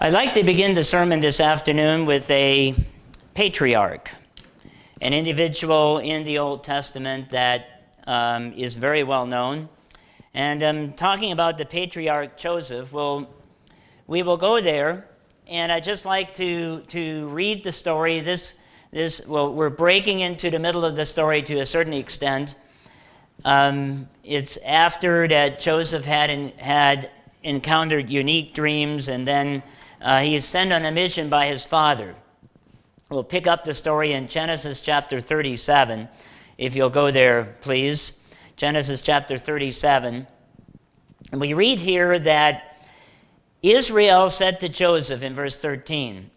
I'd like to begin the sermon this afternoon with a patriarch, an individual in the Old Testament that is very well known. And I'm talking about the patriarch Joseph. We will go there, and I'd just like to read the story. We're breaking into the middle of the story to a certain extent. It's after that Joseph had encountered unique dreams, and then he is sent on a mission by his father. We'll pick up the story in Genesis chapter 37, if you'll go there, please. Genesis chapter 37. And we read here that Israel said to Joseph in verse 13,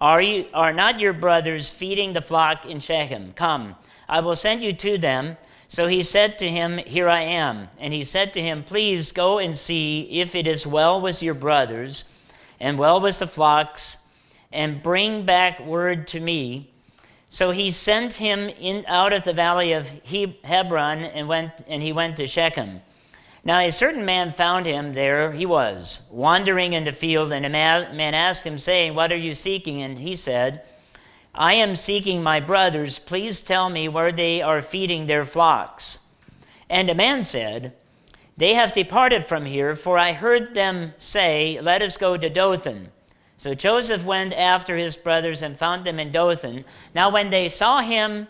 Are not your brothers feeding the flock in Shechem? Come, I will send you to them. So he said to him, Here I am. And he said to him, Please go and see if it is well with your brothers, and well with the flocks, and bring back word to me. So he sent him out of the valley of Hebron, and he went to Shechem. Now a certain man found him there. He was wandering in the field, and a man asked him, saying, What are you seeking? And he said, I am seeking my brothers. Please tell me where they are feeding their flocks. And the man said, They have departed from here, for I heard them say, Let us go to Dothan. So Joseph went after his brothers and found them in Dothan. Now when they saw him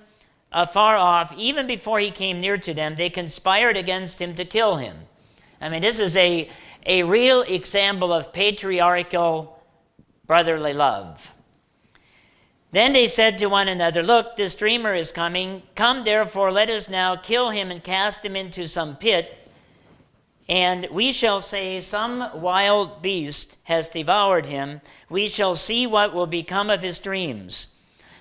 afar off, even before he came near to them, they conspired against him to kill him. I mean, this is a real example of patriarchal brotherly love. Then they said to one another, Look, this dreamer is coming. Come, therefore, let us now kill him and cast him into some pit. And we shall say, Some wild beast has devoured him. We shall see what will become of his dreams.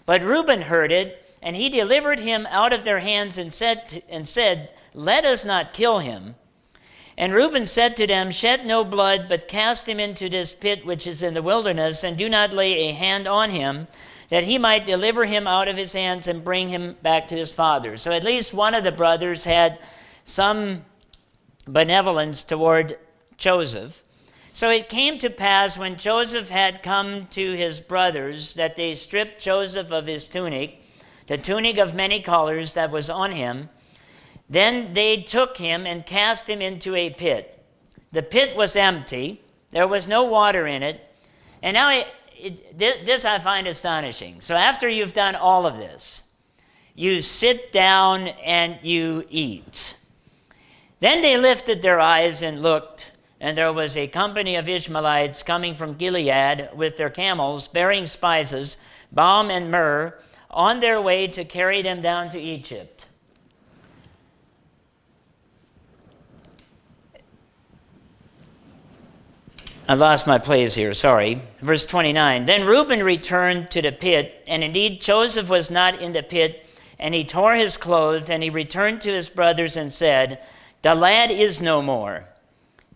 But Reuben heard it, and he delivered him out of their hands and said, Let us not kill him. And Reuben said to them, Shed no blood, but cast him into this pit which is in the wilderness, and do not lay a hand on him, that he might deliver him out of his hands and bring him back to his father. So at least one of the brothers had some benevolence toward Joseph. So it came to pass when Joseph had come to his brothers that they stripped Joseph of his tunic, the tunic of many colors that was on him. Then they took him and cast him into a pit. The pit was empty. There was no water in it. And now this I find astonishing. So after you've done all of this, you sit down and you eat. Then they lifted their eyes and looked, and there was a company of Ishmaelites coming from Gilead with their camels, bearing spices, balm and myrrh, on their way to carry them down to Egypt. I lost my place here, sorry. Verse 29, Then Reuben returned to the pit, and indeed Joseph was not in the pit, and he tore his clothes, and he returned to his brothers and said, The lad is no more,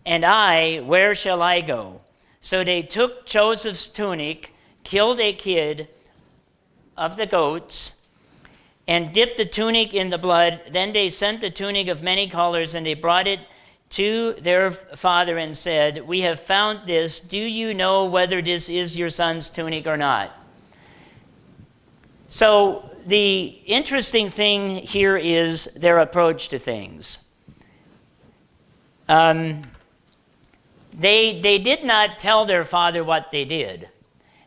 and I, where shall I go? So they took Joseph's tunic, killed a kid of the goats, and dipped the tunic in the blood. Then they sent the tunic of many colors, and they brought it to their father and said, We have found this. Do you know whether this is your son's tunic or not? So the interesting thing here is their approach to things. They did not tell their father what they did.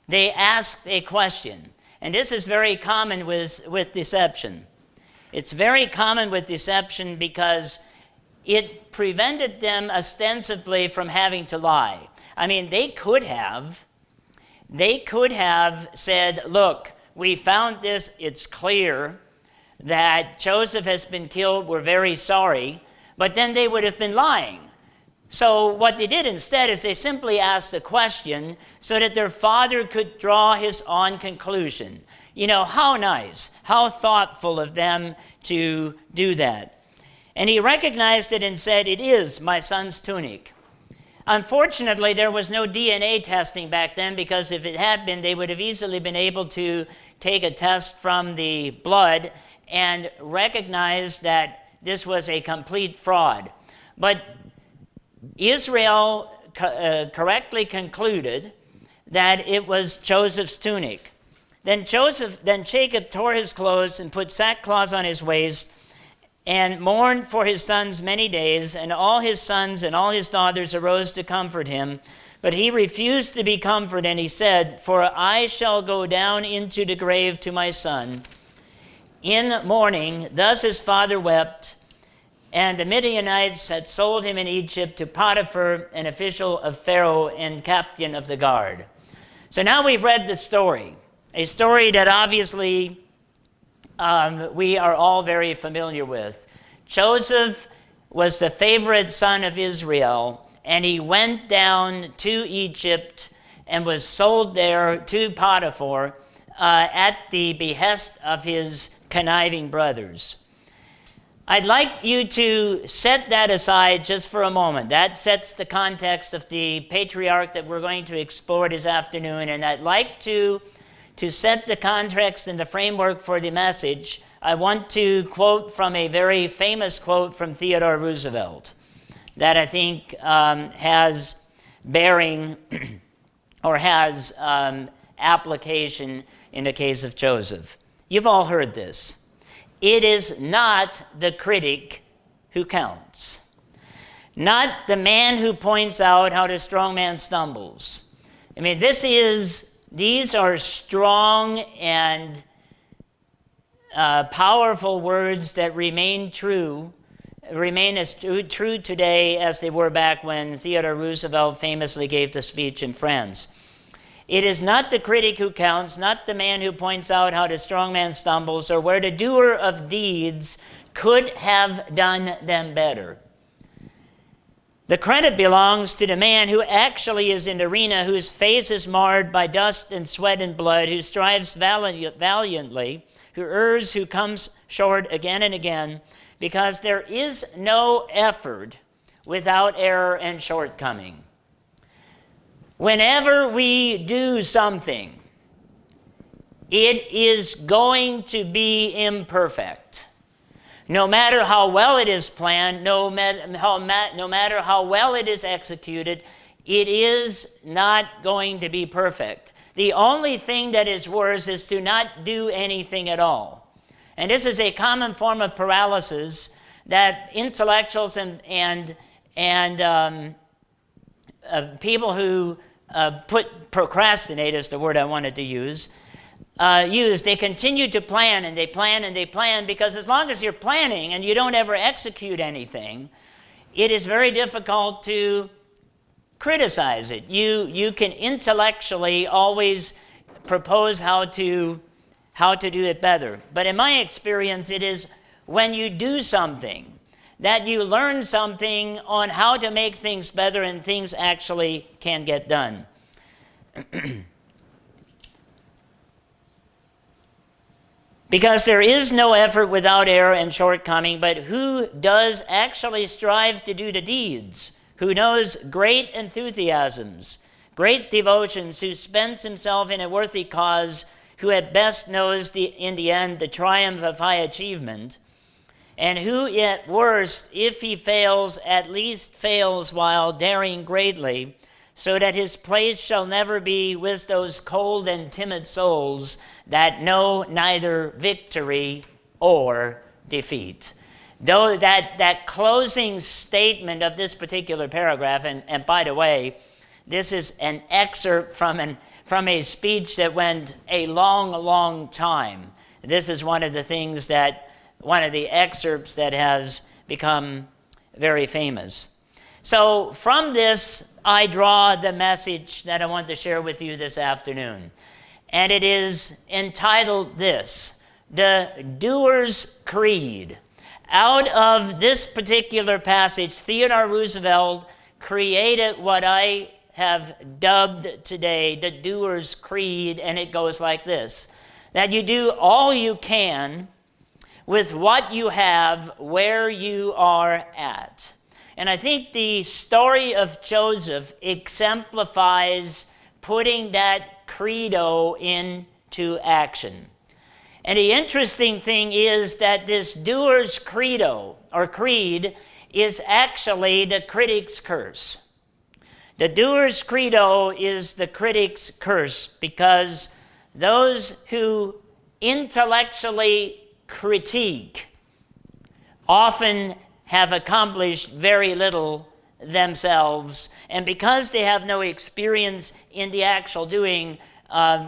They asked a question. And this is very common with deception. It's very common with deception because it prevented them ostensibly from having to lie. I mean, they could have said, Look, we found this. It's clear that Joseph has been killed. We're very sorry. But then they would have been lying. So what they did instead is they simply asked a question so that their father could draw his own conclusion. You know, how nice, how thoughtful of them to do that. And he recognized it and said, It is my son's tunic. Unfortunately, there was no DNA testing back then, because if it had been, they would have easily been able to take a test from the blood and recognize that this was a complete fraud. But Israel correctly concluded that it was Joseph's tunic. Then Jacob tore his clothes and put sackcloth on his waist and mourned for his sons many days, and all his sons and all his daughters arose to comfort him. But he refused to be comforted, and he said, "For I shall go down into the grave to my son in mourning." Thus his father wept, and the Midianites had sold him in Egypt to Potiphar, an official of Pharaoh and captain of the guard. So now we've read the story, a story that obviously we are all very familiar with. Joseph was the favorite son of Israel, and he went down to Egypt and was sold there to Potiphar at the behest of his conniving brothers. I'd like you to set that aside just for a moment. That sets the context of the patriarch that we're going to explore this afternoon, and I'd like to set the context and the framework for the message. I want to quote from a very famous quote from Theodore Roosevelt that I think has bearing or has application in the case of Joseph. You've all heard this. It is not the critic who counts, not the man who points out how the strong man stumbles. I mean, these are strong and powerful words that remain as true today as they were back when Theodore Roosevelt famously gave the speech in France. It is not the critic who counts, not the man who points out how the strong man stumbles or where the doer of deeds could have done them better. The credit belongs to the man who actually is in the arena, whose face is marred by dust and sweat and blood, who strives valiantly, who errs, who comes short again and again, because there is no effort without error and shortcoming. Whenever we do something, it is going to be imperfect. No matter how well it is planned, no matter how well it is executed, it is not going to be perfect. The only thing that is worse is to not do anything at all. And this is a common form of paralysis that intellectuals and people who procrastinate is the word I wanted to use. They continue to plan and they plan and they plan, because as long as you're planning and you don't ever execute anything, it is very difficult to criticize it. You can intellectually always propose how to do it better. But in my experience, it is when you do something that you learn something on how to make things better and things actually can get done. Because there is no effort without error and shortcoming, but who does actually strive to do the deeds, who knows great enthusiasms, great devotions, who spends himself in a worthy cause, who at best knows in the end the triumph of high achievement, and who at worst, if he fails, at least fails while daring greatly, so that his place shall never be with those cold and timid souls that know neither victory or defeat. Though that closing statement of this particular paragraph, and by the way, this is an excerpt from a speech that went a long, long time. This is one of the excerpts that has become very famous. So from this, I draw the message that I want to share with you this afternoon. And it is entitled this: The Doer's Creed. Out of this particular passage, Theodore Roosevelt created what I have dubbed today the Doer's Creed, and it goes like this: that you do all you can with what you have where you are at. And I think the story of Joseph exemplifies putting that credo into action. And the interesting thing is that this doer's credo or creed is actually the critic's curse. The doer's credo is the critic's curse, because those who intellectually critique often have accomplished very little themselves, and because they have no experience in the actual doing,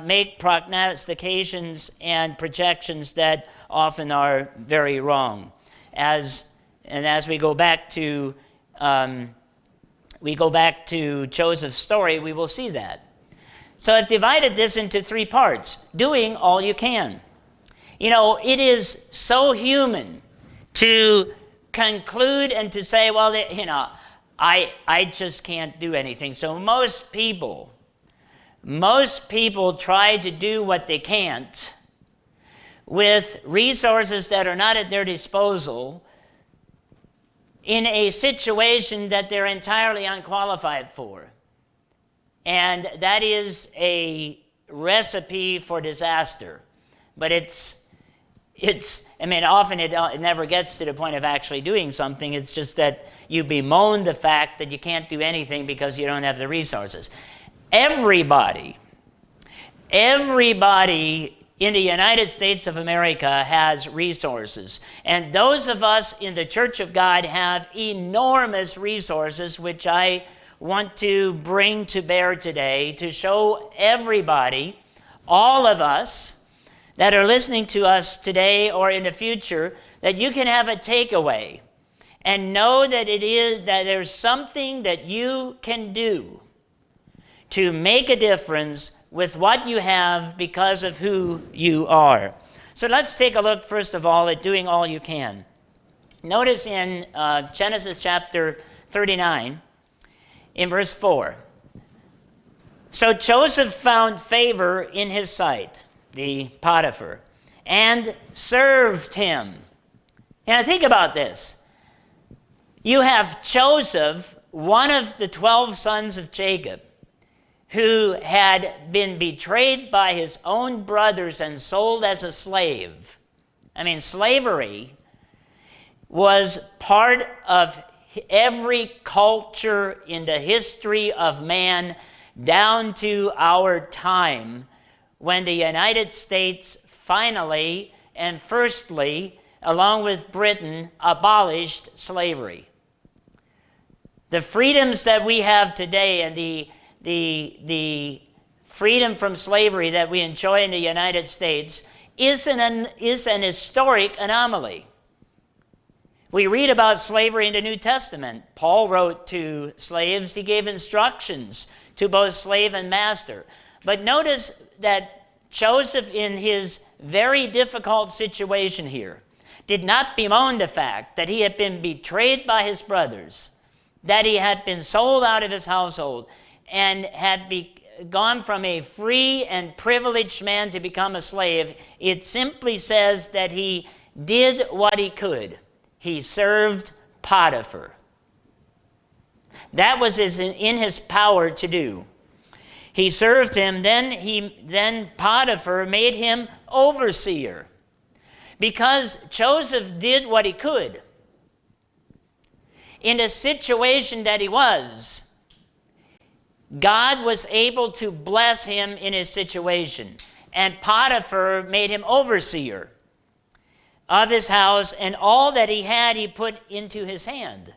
make prognostications and projections that often are very wrong. As we go back to Joseph's story, we will see that. So I've divided this into three parts. Doing all you can. You know, it is so human to conclude and to say, well, you know, I just can't do anything. So most people try to do what they can't with resources that are not at their disposal in a situation that they're entirely unqualified for. And that is a recipe for disaster. But often it never gets to the point of actually doing something. It's just that you bemoan the fact that you can't do anything because you don't have the resources. Everybody in the United States of America has resources. And those of us in the Church of God have enormous resources, which I want to bring to bear today to show everybody, all of us that are listening to us today or in the future, that you can have a takeaway and know that there's something that you can do to make a difference with what you have because of who you are. So let's take a look, first of all, at doing all you can. Notice in Genesis chapter 39, in verse 4. So Joseph found favor in his sight, the Potiphar, and served him. And think about this. You have Joseph, one of the 12 sons of Jacob, who had been betrayed by his own brothers and sold as a slave. I mean, slavery was part of every culture in the history of man down to our time, when the United States finally and firstly, along with Britain, abolished slavery. The freedoms that we have today and the freedom from slavery that we enjoy in the United States is an historic anomaly. We read about slavery in the New Testament. Paul wrote to slaves. He gave instructions to both slave and master. But notice that Joseph, in his very difficult situation here, did not bemoan the fact that he had been betrayed by his brothers, that he had been sold out of his household, and had gone from a free and privileged man to become a slave. It simply says that he did what he could. He served Potiphar. That was in his power to do. He served him, then Potiphar made him overseer. Because Joseph did what he could in the situation that he was, God was able to bless him in his situation. And Potiphar made him overseer of his house, and all that he had he put into his hand.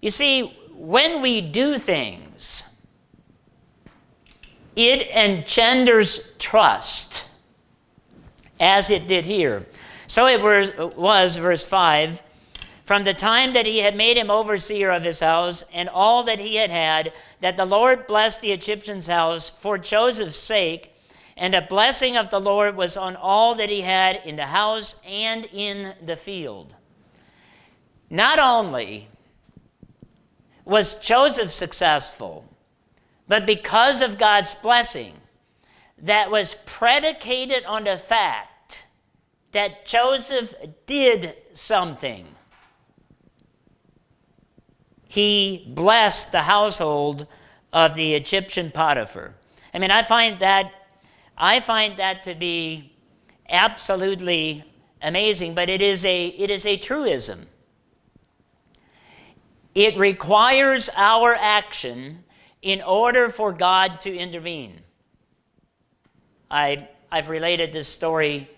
You see, when we do things, it engenders trust, as it did here. So it was, verse 5, from the time that he had made him overseer of his house and all that he had, that the Lord blessed the Egyptian's house for Joseph's sake, and the blessing of the Lord was on all that he had in the house and in the field. Not only was Joseph successful, but because of God's blessing that was predicated on the fact that Joseph did something. He blessed the household of the Egyptian Potiphar. I mean, I find that to be absolutely amazing, but it is a truism. It requires our action in order for God to intervene. I've related this story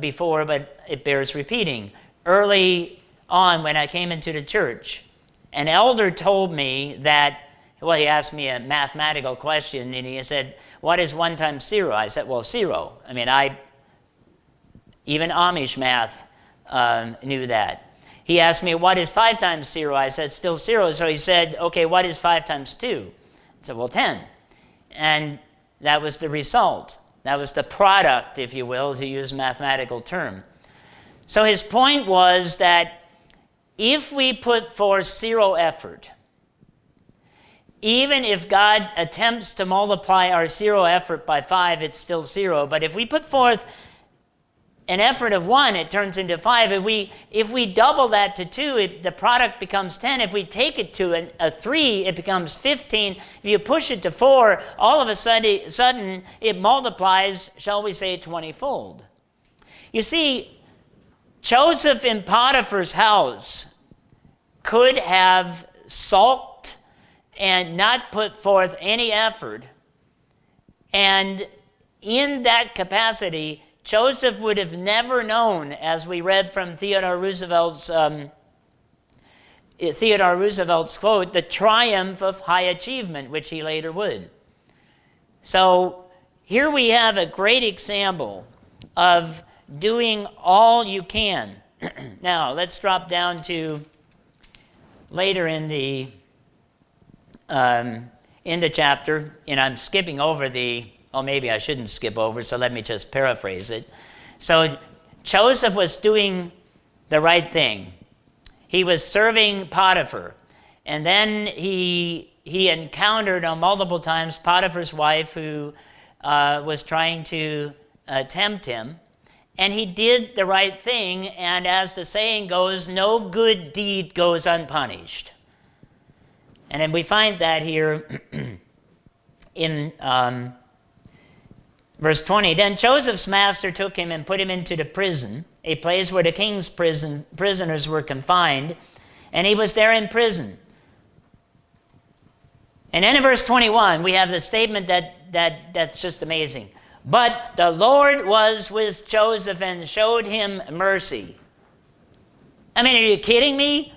before, but it bears repeating. Early on, when I came into the church, an elder told me that, well, he asked me a mathematical question, and he said, what is 1 times 0? I said, well, 0. I mean, even Amish math knew that. He asked me, what is 5 times 0? I said, still 0. So he said, okay, what is 5 times 2? I said, well, 10. And that was the result. That was the product, if you will, to use a mathematical term. So his point was that if we put forth 0 effort, even if God attempts to multiply our 0 effort by 5, it's still 0. But if we put forth an effort of 1, it turns into 5. If we double that to 2, the product becomes 10. If we take it to a 3, it becomes 15. If you push it to 4, all of a sudden it multiplies, shall we say, 20-fold. You see, Joseph in Potiphar's house could have sulked and not put forth any effort. And in that capacity, Joseph would have never known, as we read from Theodore Roosevelt's quote, the triumph of high achievement, which he later would. So here we have a great example of doing all you can. Now, let's drop down to later in the chapter, and I'm skipping over well, maybe I shouldn't skip over, so let me just paraphrase it. So Joseph was doing the right thing. He was serving Potiphar, and then he encountered multiple times Potiphar's wife who was trying to tempt him, and he did the right thing, and as the saying goes, no good deed goes unpunished. And then we find that here in verse 20. Then Joseph's master took him and put him into the prison, a place where the king's prisoners were confined, and he was there in prison. And then in verse 21, we have the statement that's just amazing. But the Lord was with Joseph and showed him mercy. I mean, are you kidding me?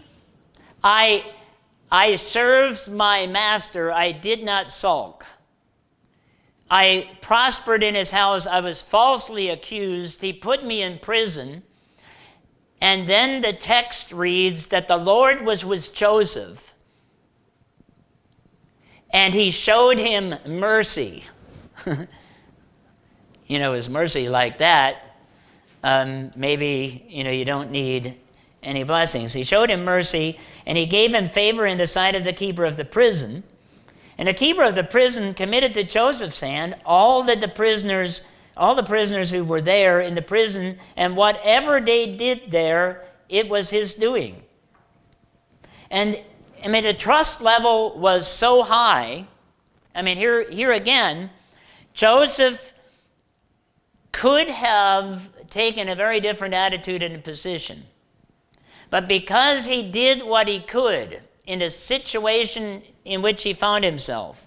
I served my master. I did not sulk. I prospered in his house. I was falsely accused. He put me in prison. And then the text reads that the Lord was with Joseph, and he showed him mercy. His mercy like that, maybe, you don't need any blessings. He showed him mercy, and he gave him favor in the sight of the keeper of the prison. And the keeper of the prison committed to Joseph's hand all the prisoners who were there in the prison, and whatever they did there, it was his doing. And I mean, the trust level was so high. I mean, here again, Joseph could have taken a very different attitude and position. But because he did what he could in the situation in which he found himself,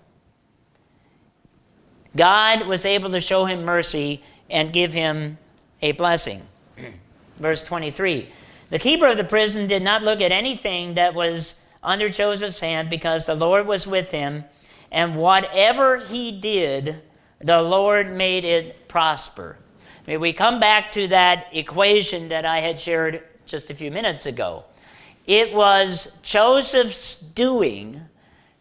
God was able to show him mercy and give him a blessing. Verse 23, the keeper of the prison did not look at anything that was under Joseph's hand, because the Lord was with him, and whatever he did, the Lord made it prosper. May we come back to that equation that I had shared just a few minutes ago. It was Joseph's doing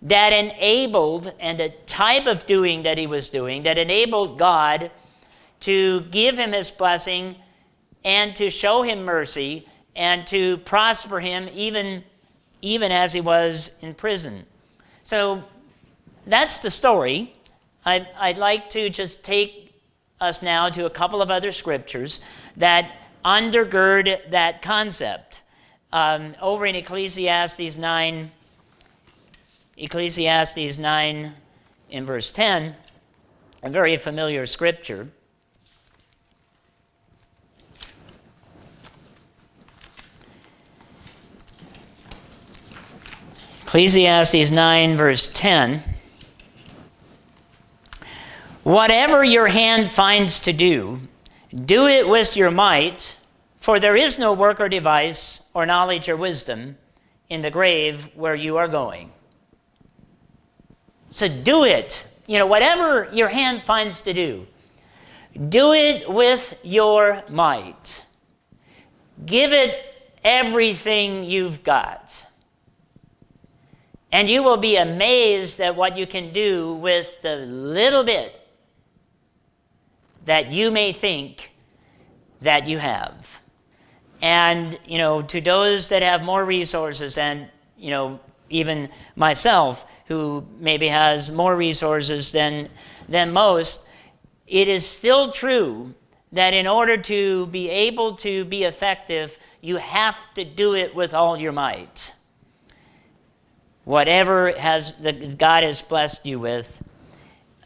that enabled, and the type of doing that he was doing, that enabled God to give him his blessing and to show him mercy and to prosper him even as he was in prison. So that's the story. I'd like to just take us now to a couple of other scriptures that undergird that concept. Over in Ecclesiastes 9 in verse 10, a very familiar scripture. Ecclesiastes 9, verse 10. Whatever your hand finds to do, do it with your might, for there is no work or device or knowledge or wisdom in the grave where you are going. So do it. Whatever your hand finds to do it with your might. Give it everything you've got. And you will be amazed at what you can do with the little bit that you may think that you have. And, to those that have more resources, and, even myself, who maybe has more resources than most, it is still true that in order to be able to be effective, you have to do it with all your might. Whatever God has blessed you with,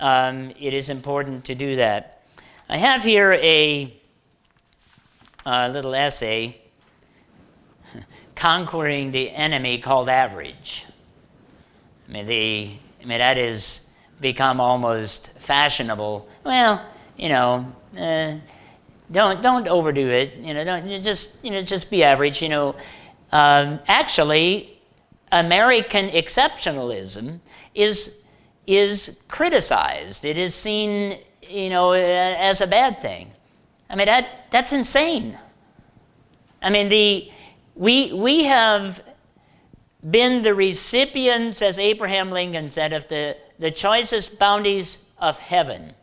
it is important to do that. I have here a little essay, Conquering the Enemy Called Average. That has become almost fashionable. Well, don't overdo it. Don't just be average. Actually, American exceptionalism is criticized. It is seen, as a bad thing. That's insane. We have been the recipients, as Abraham Lincoln said, of the choicest bounties of heaven.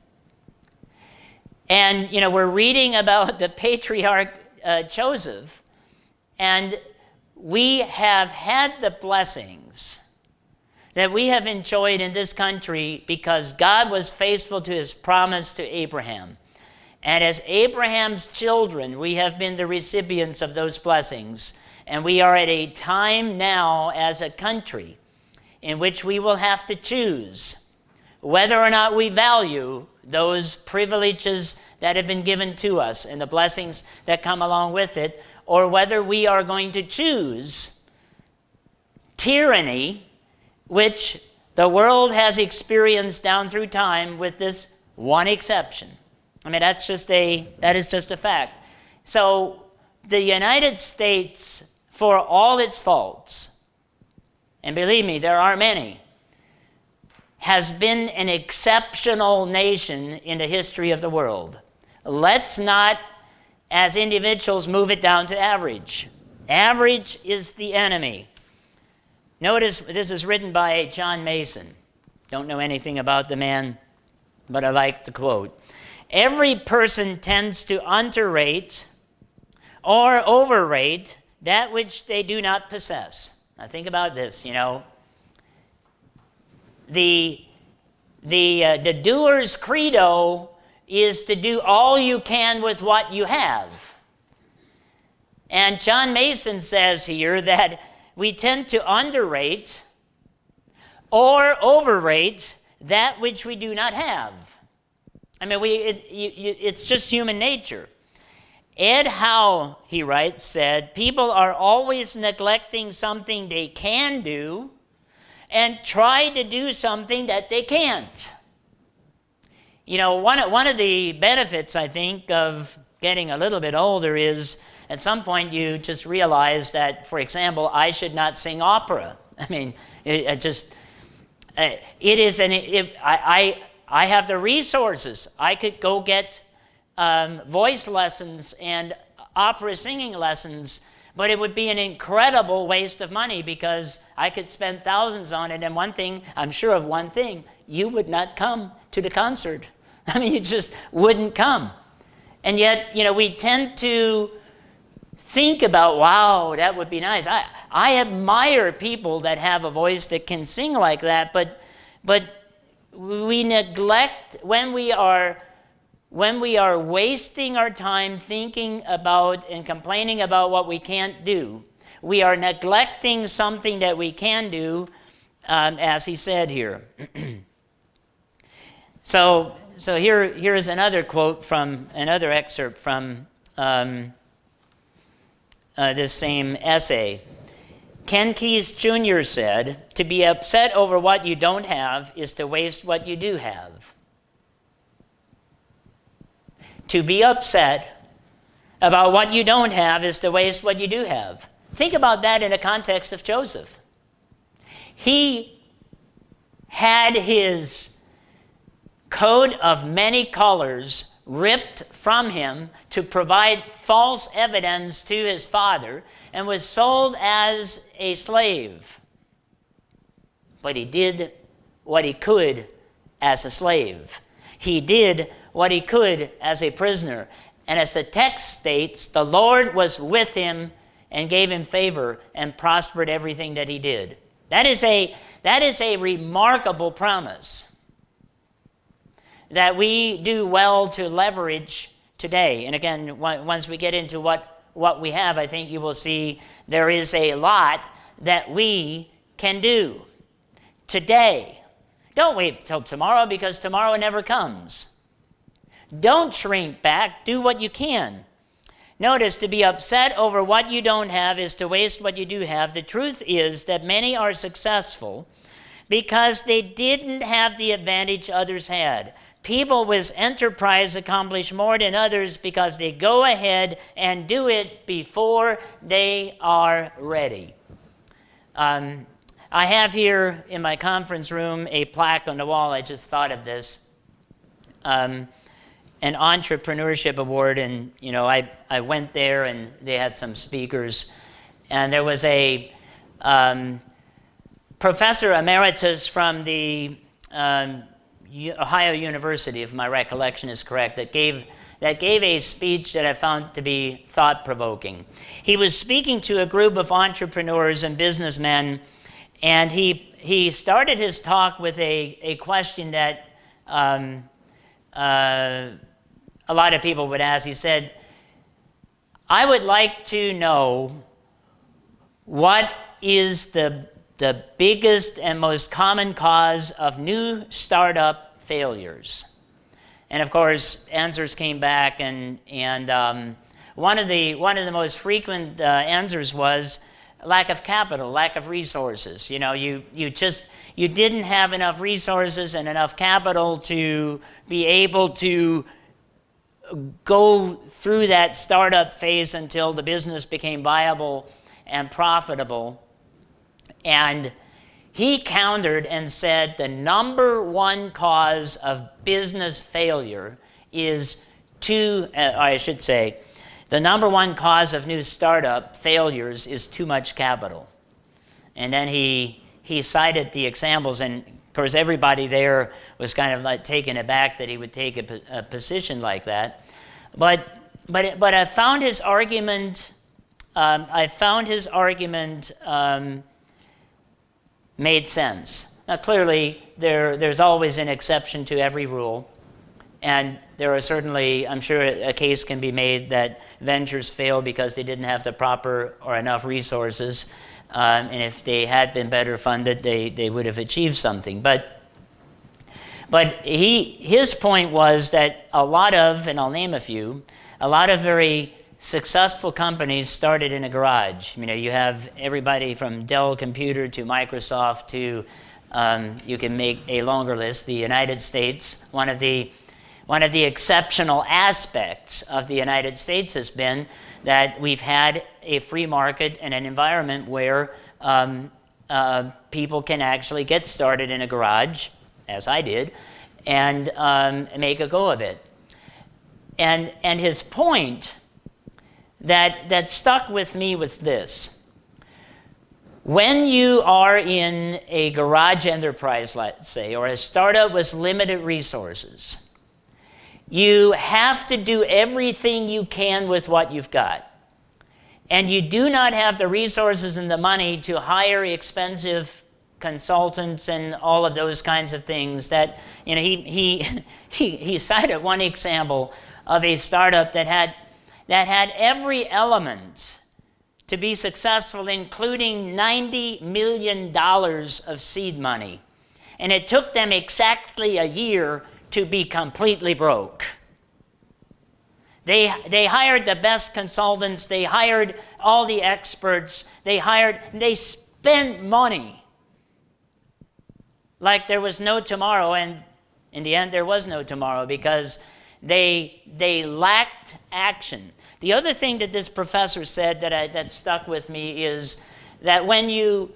And, we're reading about the patriarch Joseph, and we have had the blessings that we have enjoyed in this country because God was faithful to his promise to Abraham. And as Abraham's children, we have been the recipients of those blessings. And we are at a time now as a country in which we will have to choose whether or not we value those privileges that have been given to us and the blessings that come along with it, or whether we are going to choose tyranny, which the world has experienced down through time with this one exception. That is just a fact. So the United States, for all its faults, and believe me, there are many, has been an exceptional nation in the history of the world. Let's not, as individuals, move it down to average. Average is the enemy. Notice this is written by John Mason. Don't know anything about the man, but I like the quote. Every person tends to underrate or overrate that which they do not possess. Now think about this, The doer's credo is to do all you can with what you have. And John Mason says here that we tend to underrate or overrate that which we do not have. It's just human nature. Ed Howe, he writes, said, people are always neglecting something they can do and try to do something that they can't. One of the benefits, I think, of getting a little bit older is at some point you just realize that, for example, I should not sing opera. I have the resources. I could go get voice lessons and opera singing lessons, but it would be an incredible waste of money because I could spend thousands on it. And I'm sure of one thing, you would not come to the concert. You just wouldn't come. And yet, we tend to think about, wow, that would be nice. I admire people that have a voice that can sing like that, but we neglect when we are wasting our time thinking about and complaining about what we can't do. We are neglecting something that we can do, as he said here. So here is another quote from another excerpt from this same essay. Ken Keyes Jr. said, "To be upset over what you don't have is to waste what you do have." To be upset about what you don't have is to waste what you do have. Think about that in the context of Joseph. He had his coat of many colors ripped from him to provide false evidence to his father and was sold as a slave. But he did what he could as a slave. He did what he could as a prisoner. And as the text states, the Lord was with him and gave him favor and prospered everything that he did. That is a remarkable promise that we do well to leverage today. And again, once we get into what we have, I think you will see there is a lot that we can do today. Don't wait till tomorrow, because tomorrow never comes. Don't shrink back. Do what you can. Notice, to be upset over what you don't have is to waste what you do have. The truth is that many are successful because they didn't have the advantage others had. People with enterprise accomplish more than others because they go ahead and do it before they are ready. I have here in my conference room a plaque on the wall. I just thought of this. An entrepreneurship award, and I went there and they had some speakers, and there was a professor emeritus from the Ohio University, if my recollection is correct, that gave a speech that I found to be thought-provoking. He was speaking to a group of entrepreneurs and businessmen, and he started his talk with a question that a lot of people would ask. He said, "I would like to know what is the biggest and most common cause of new startup failures." And of course, answers came back, and one of the most frequent answers was lack of capital, lack of resources. You didn't have enough resources and enough capital to be able to go through that startup phase until the business became viable and profitable. And he countered and said the number one cause of business failure is the number one cause of new startup failures is too much capital. And then he cited the examples, and of course everybody there was kind of like taken aback that he would take a position like that. But I found his argument. Made sense. Now clearly there's always an exception to every rule, and there are certainly, I'm sure, a case can be made that ventures fail because they didn't have the proper or enough resources. And if they had been better funded, they would have achieved something. But his point was that a lot of, and I'll name a few, a lot of very successful companies started in a garage. You have everybody from Dell Computer to Microsoft to, you can make a longer list. The United States, one of the exceptional aspects of the United States has been that we've had a free market and an environment where people can actually get started in a garage, as I did, and make a go of it. And his point that stuck with me was this: when you are in a garage enterprise, let's say, or a startup with limited resources, you have to do everything you can with what you've got. And you do not have the resources and the money to hire expensive consultants and all of those kinds of things. That he cited one example of a startup that had every element to be successful, including $90 million of seed money. And it took them exactly a year to be completely broke. They hired the best consultants. They hired all the experts. They spent money like there was no tomorrow, and in the end there was no tomorrow because they lacked action. The other thing that this professor said that stuck with me is that when you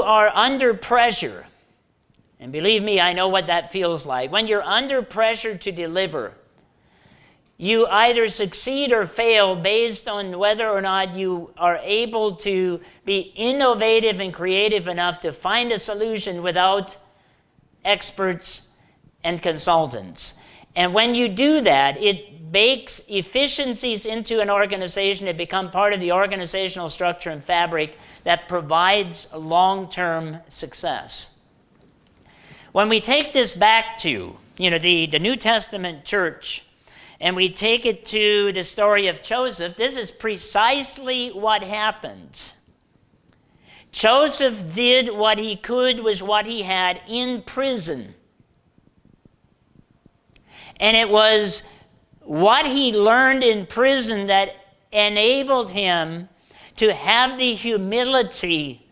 are under pressure, and believe me, I know what that feels like. When you're under pressure to deliver, you either succeed or fail based on whether or not you are able to be innovative and creative enough to find a solution without experts and consultants. And when you do that, it bakes efficiencies into an organization that become part of the organizational structure and fabric that provides long-term success. When we take this back to, the New Testament church, and we take it to the story of Joseph, this is precisely what happened. Joseph did what he could with what he had in prison. And it was what he learned in prison that enabled him to have the humility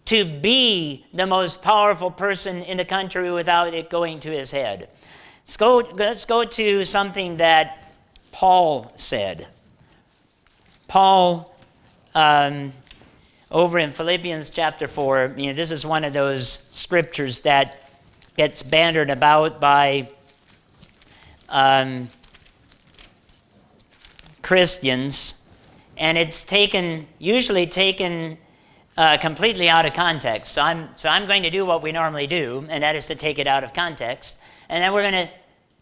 to be the most powerful person in the country without it going to his head. Let's go to something that Paul said. Paul, over in Philippians chapter 4, this is one of those scriptures that gets bandied about by Christians, and it's usually taken completely out of context. So I'm going to do what we normally do, and that is to take it out of context, and then we're going to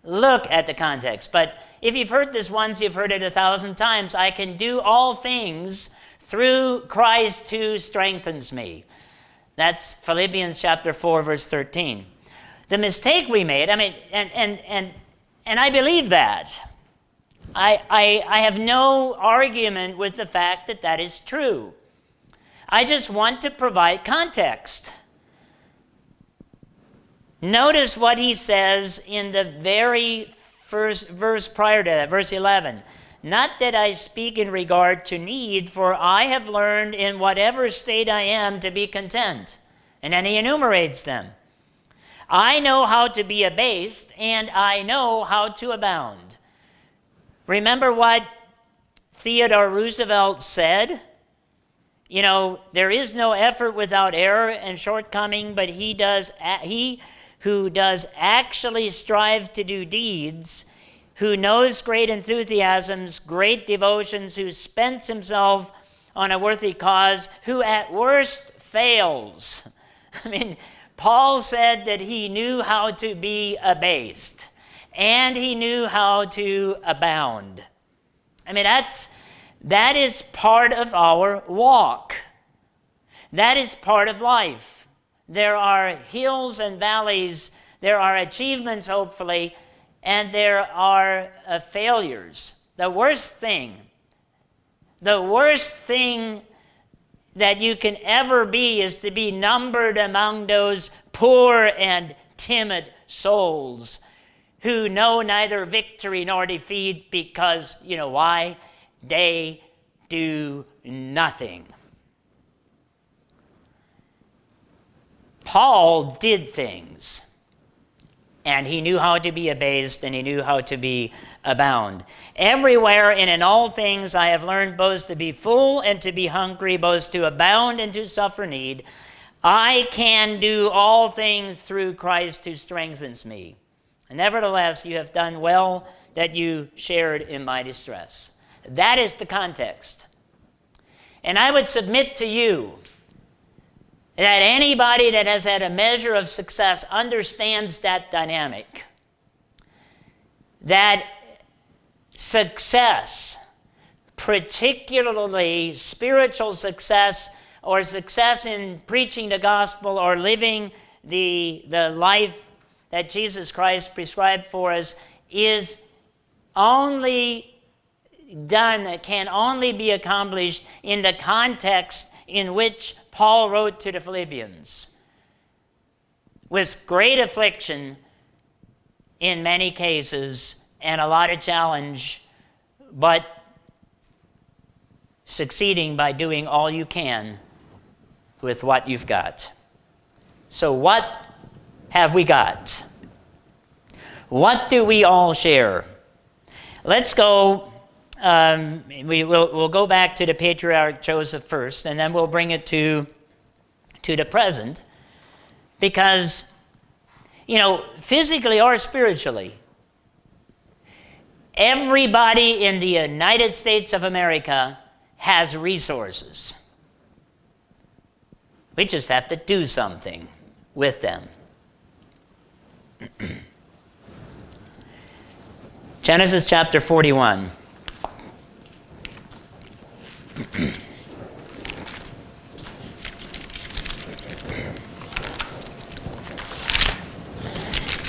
look at the context. But if you've heard this once, you've heard it 1,000 times. I can do all things through Christ who strengthens me. That's Philippians chapter 4, verse 13. The mistake we made, and I believe that. I have no argument with the fact that that is true. I just want to provide context. Notice what he says in the very first verse prior to that, verse 11. Not that I speak in regard to need, for I have learned in whatever state I am to be content. And then he enumerates them. I know how to be abased, and I know how to abound. Remember what Theodore Roosevelt said? There is no effort without error and shortcoming, but he who does actually strive to do deeds, who knows great enthusiasms, great devotions, who spends himself on a worthy cause, who at worst fails. Paul said that he knew how to be abased, and he knew how to abound. That is part of our walk. That is part of life. There are hills and valleys. There are achievements, hopefully, and there are failures. The worst thing that you can ever be is to be numbered among those poor and timid souls who know neither victory nor defeat because, why? They do nothing. Paul did things, and he knew how to be abased, and he knew how to be abound. Everywhere and in all things I have learned both to be full and to be hungry, both to abound and to suffer need. I can do all things through Christ who strengthens me. And nevertheless, you have done well that you shared in my distress. That is the context. And I would submit to you that anybody that has had a measure of success understands that dynamic. That success, particularly spiritual success or success in preaching the gospel or living the life that Jesus Christ prescribed for us, is only done, can only be accomplished in the context in which Paul wrote to the Philippians. With great affliction in many cases and a lot of challenge, but succeeding by doing all you can with what you've got. So what have we got? What do we all share? Let's go, we'll go back to the patriarch Joseph first, and then we'll bring it to the present, because, physically or spiritually, everybody in the United States of America has resources. We just have to do something with them. Genesis chapter 41.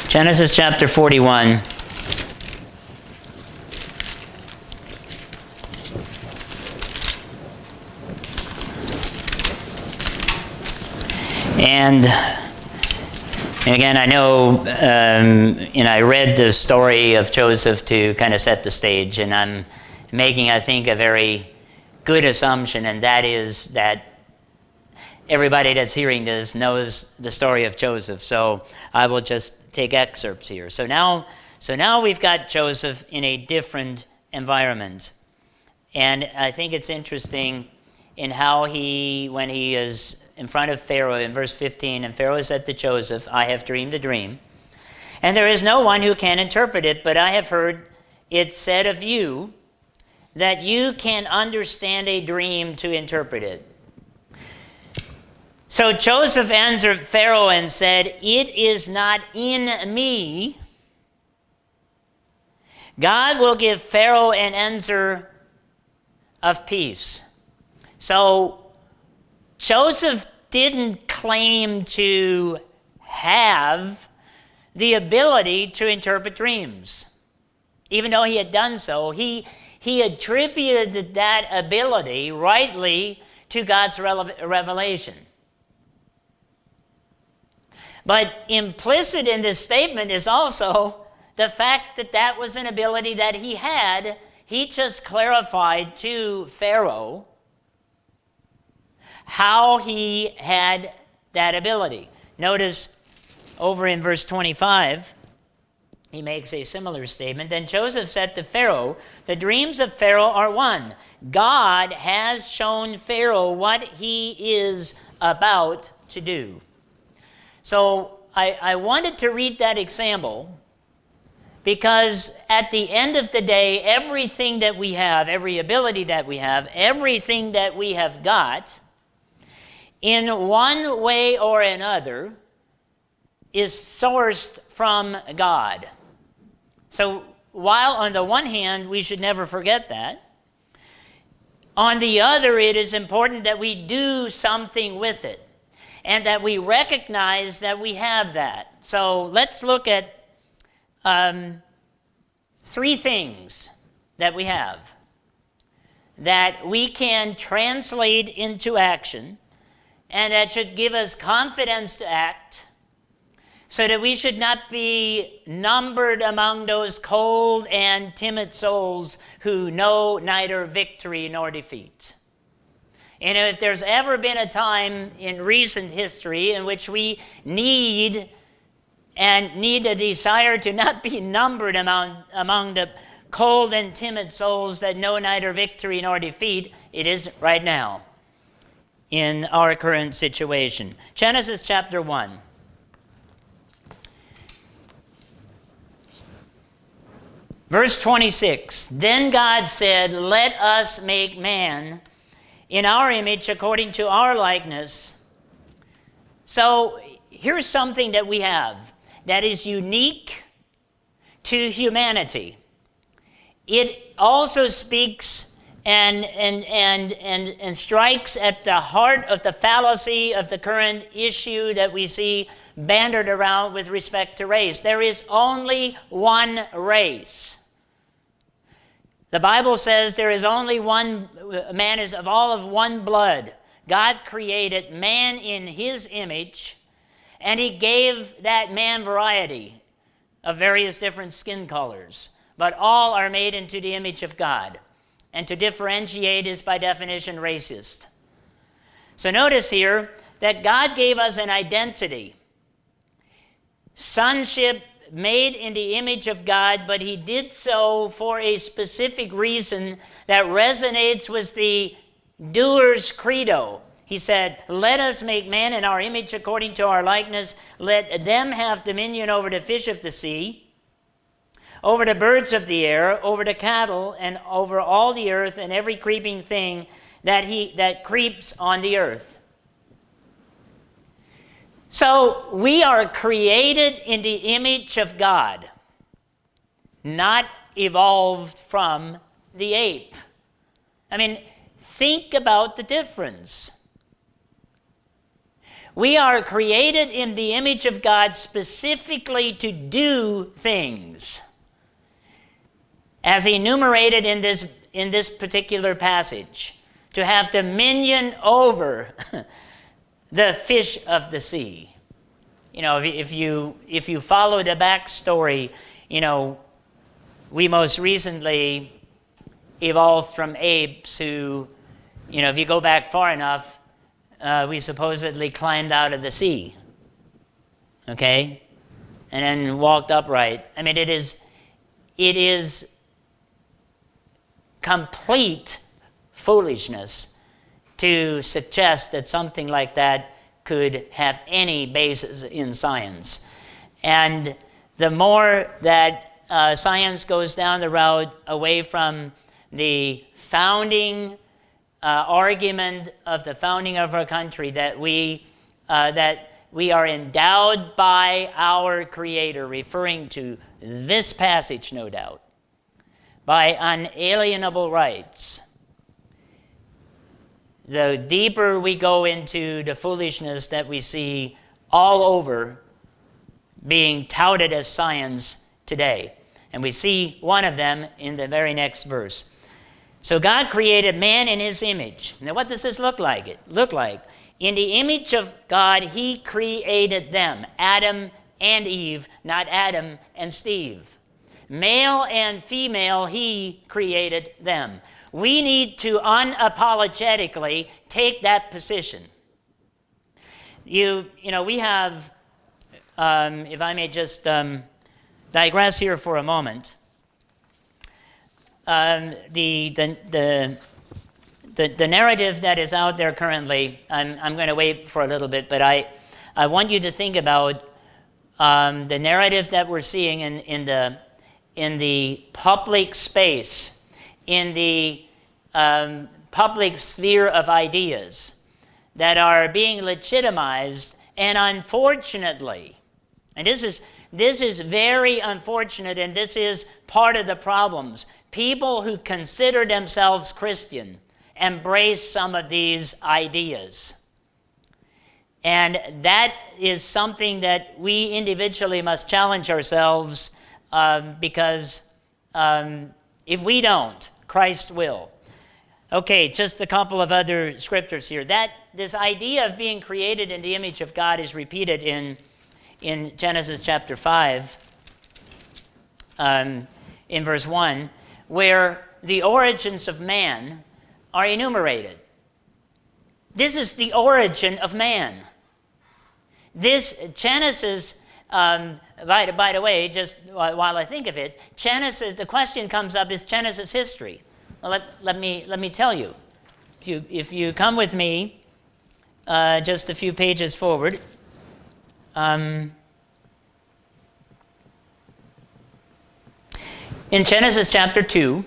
Genesis chapter 41. And again, I know, and I read the story of Joseph to kind of set the stage, and I'm making, I think, a very good assumption, and that is that everybody that's hearing this knows the story of Joseph. So I will just take excerpts here. So now we've got Joseph in a different environment, and I think it's interesting in how when he is in front of Pharaoh in verse 15, and Pharaoh said to Joseph, I have dreamed a dream, and there is no one who can interpret it, but I have heard it said of you that you can understand a dream to interpret it. So Joseph answered Pharaoh and said, it is not in me. God will give Pharaoh an answer of peace. So Joseph didn't claim to have the ability to interpret dreams. Even though he had done so, he attributed that ability rightly to God's revelation. But implicit in this statement is also the fact that that was an ability that he had. He just clarified to Pharaoh how he had that ability. Notice over in verse 25, he makes a similar statement. Then Joseph said to Pharaoh, the dreams of Pharaoh are one. God has shown Pharaoh what he is about to do. So I wanted to read that example because at the end of the day, everything that we have, every ability that we have, everything that we have got, in one way or another, is sourced from God. So while on the one hand, we should never forget that, on the other, it is important that we do something with it and that we recognize that we have that. So let's look at three things that we have that we can translate into action, and that should give us confidence to act, so that we should not be numbered among those cold and timid souls who know neither victory nor defeat. And if there's ever been a time in recent history in which we need a desire to not be numbered among the cold and timid souls that know neither victory nor defeat, it is right now in our current situation. Genesis chapter 1. Verse 26, then God said, let us make man in our image according to our likeness. So here's something that we have that is unique to humanity. It also speaks and strikes at the heart of the fallacy of the current issue that we see bandied around with respect to race. There is only one race. The Bible says there is only one, man is of all of one blood. God created man in his image, and he gave that man variety of various different skin colors. but all are made into the image of God. And to differentiate is by definition racist. So notice here that God gave us an identity. Sonship made in the image of God, but he did so for a specific reason that resonates with the Doer's Credo. He said, let us make man in our image according to our likeness. Let them have dominion over the fish of the sea, over the birds of the air, over the cattle, and over all the earth and every creeping thing that creeps on the earth. So we are created in the image of God, not evolved from the ape. I mean, think about the difference. We are created in the image of God specifically to do things, as enumerated in this particular passage, to have dominion over the fish of the sea. You know, if you follow the backstory, you know, we most recently evolved from apes who, you know, if you go back far enough, we supposedly climbed out of the sea, okay, and then walked upright. I mean, it is complete foolishness to suggest that something like that could have any basis in science. And the more that science goes down the road away from the founding argument of the founding of our country, that we are endowed by our Creator, referring to this passage, no doubt, by unalienable rights, the deeper we go into the foolishness that we see all over being touted as science today. And we see one of them in the very next verse. So God created man in his image. Now what does this look like? In the image of God, he created them, Adam and Eve, not Adam and Steve. Male and female, he created them. We need to unapologetically take that position. You know, we have, if I may just digress here for a moment, the narrative that is out there currently, I'm going to wait for a little bit, but I want you to think about the narrative that we're seeing in the public space, in the public sphere of ideas that are being legitimized, and unfortunately, and this is very unfortunate, and this is part of the problems. People who consider themselves Christian embrace some of these ideas. And that is something that we individually must challenge ourselves, because if we don't, Christ will. Okay, just a couple of other scriptures here. This idea of being created in the image of God is repeated in Genesis chapter 5, in verse 1, where the origins of man are enumerated. This is the origin of man. This Genesis, by the way, just while I think of it, Genesis, the question comes up, is Genesis history? Well, let me tell you. If you come with me just a few pages forward, in Genesis chapter 2,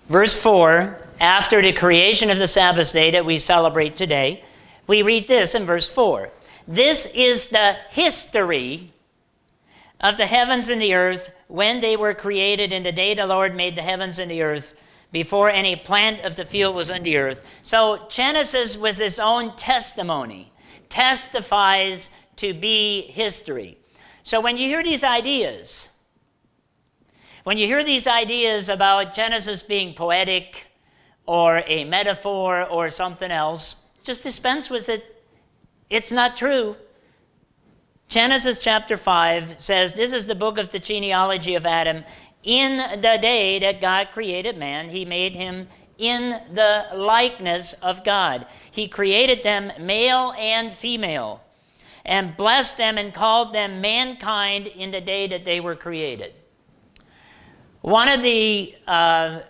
verse 4, after the creation of the Sabbath day that we celebrate today, we read this in verse 4. This is the history of the heavens and the earth when they were created in the day the Lord made the heavens and the earth, before any plant of the field was on the earth. So Genesis, with its own testimony, testifies to be history. So when you hear these ideas, about Genesis being poetic or a metaphor or something else, just dispense with it. It's not true. Genesis chapter 5 says, this is the book of the genealogy of Adam. In the day that God created man, he made him in the likeness of God. He created them male and female, and blessed them and called them mankind in the day that they were created. One of the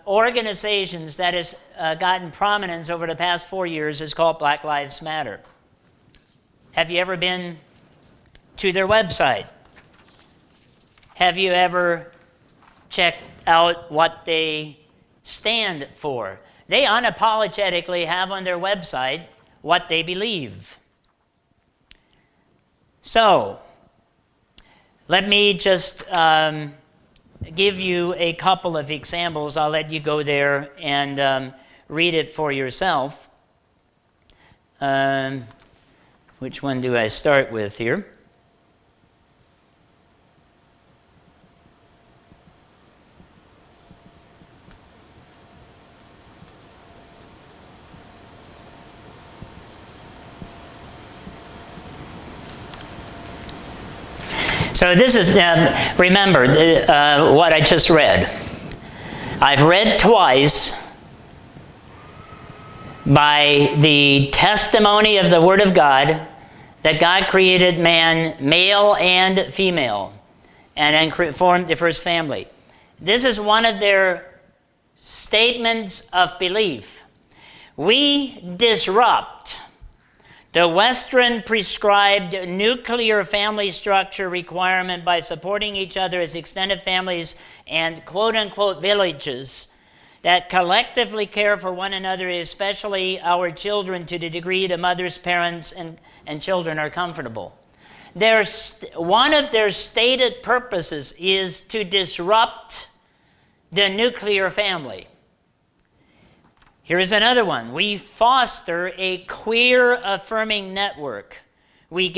organizations that has gotten prominence over the past 4 years is called Black Lives Matter. Have you ever been to their website? Have you ever checked out what they stand for? They unapologetically have on their website what they believe. So, let me just give you a couple of examples. I'll let you go there and read it for yourself. Which one do I start with here? So this is, remember what I just read. I've read twice by the testimony of the Word of God that God created man male and female and then formed the first family. This is one of their statements of belief. We disrupt the Western prescribed nuclear family structure requirement by supporting each other as extended families and quote-unquote villages that collectively care for one another, especially our children, to the degree the mothers, parents, and children are comfortable. One of their stated purposes is to disrupt the nuclear family. Here is another one. We foster a queer-affirming network. When we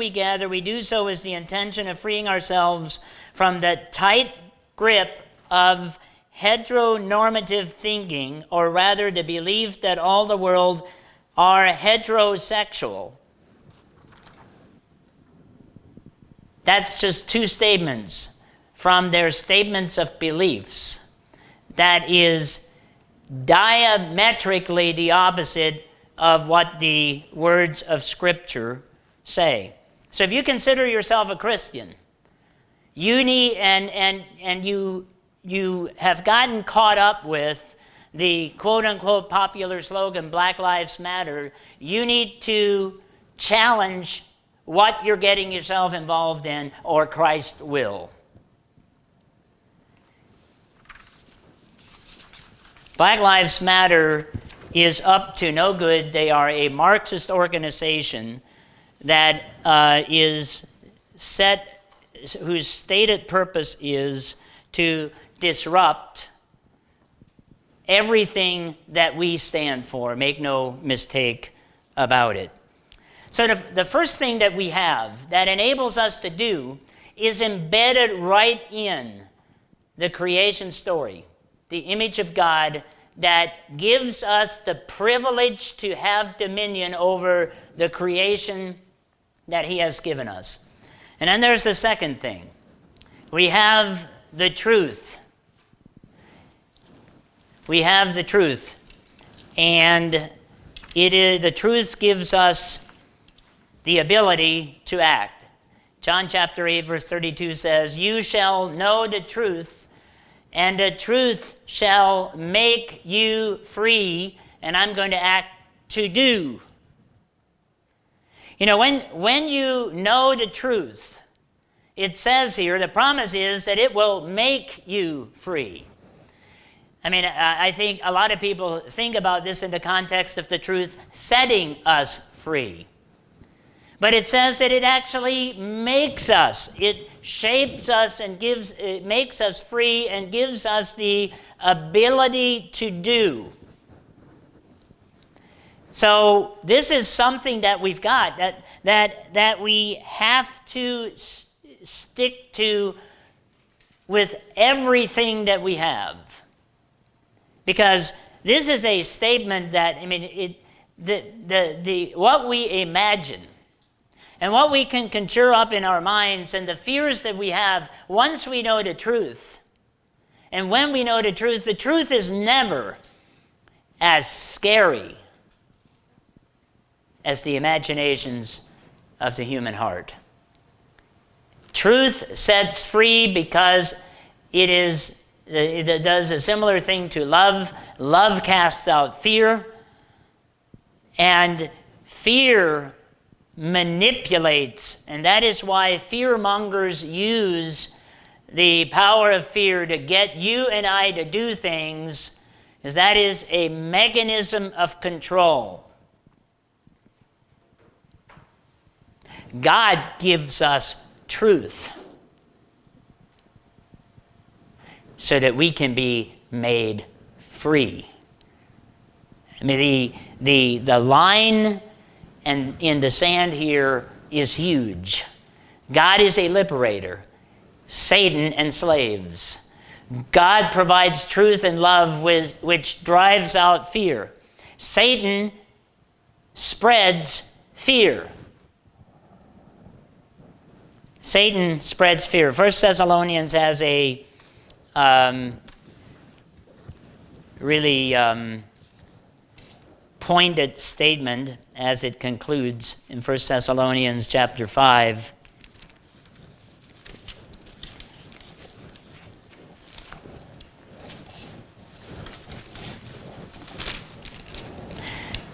gather, we do so with the intention of freeing ourselves from the tight grip of heteronormative thinking, or rather the belief that all the world are heterosexual. That's just two statements from their statements of beliefs. That is diametrically the opposite of what the words of Scripture say. So if you consider yourself a Christian, you need and you have gotten caught up with the quote-unquote popular slogan, Black Lives Matter, you need to challenge what you're getting yourself involved in, or Christ will. Black Lives Matter is up to no good. They are a Marxist organization that is set, whose stated purpose is to disrupt everything that we stand for. Make no mistake about it. So the first thing that we have that enables us to do is embedded right in the creation story, the image of God that gives us the privilege to have dominion over the creation that He has given us. And then there's the second thing. We have the truth. We have the truth. And the truth gives us the ability to act. John chapter 8, verse 32 says, "You shall know the truth, and the truth shall make you free," and I'm going to act to do. You know, when you know the truth, it says here, the promise is that it will make you free. I mean, I think a lot of people think about this in the context of the truth setting us free. But it says that it actually makes us. It shapes us and it makes us free and gives us the ability to do. So this is something that we've got that we have to stick to with everything that we have. Because this is a statement that, I mean, what we imagine and what we can conjure up in our minds and the fears that we have once we know the truth And when we know the truth is never as scary as the imaginations of the human heart. Truth sets free because it does a similar thing to love. Love casts out fear, and fear manipulates, and that is why fearmongers use the power of fear to get you and I to do things, is that is a mechanism of control. God gives us truth so that we can be made free. I mean, the line and in the sand here is huge. God is a liberator. Satan enslaves. God provides truth and love which drives out fear. Satan spreads fear. Satan spreads fear. 1 Thessalonians has a really pointed statement as it concludes in 1 Thessalonians chapter 5.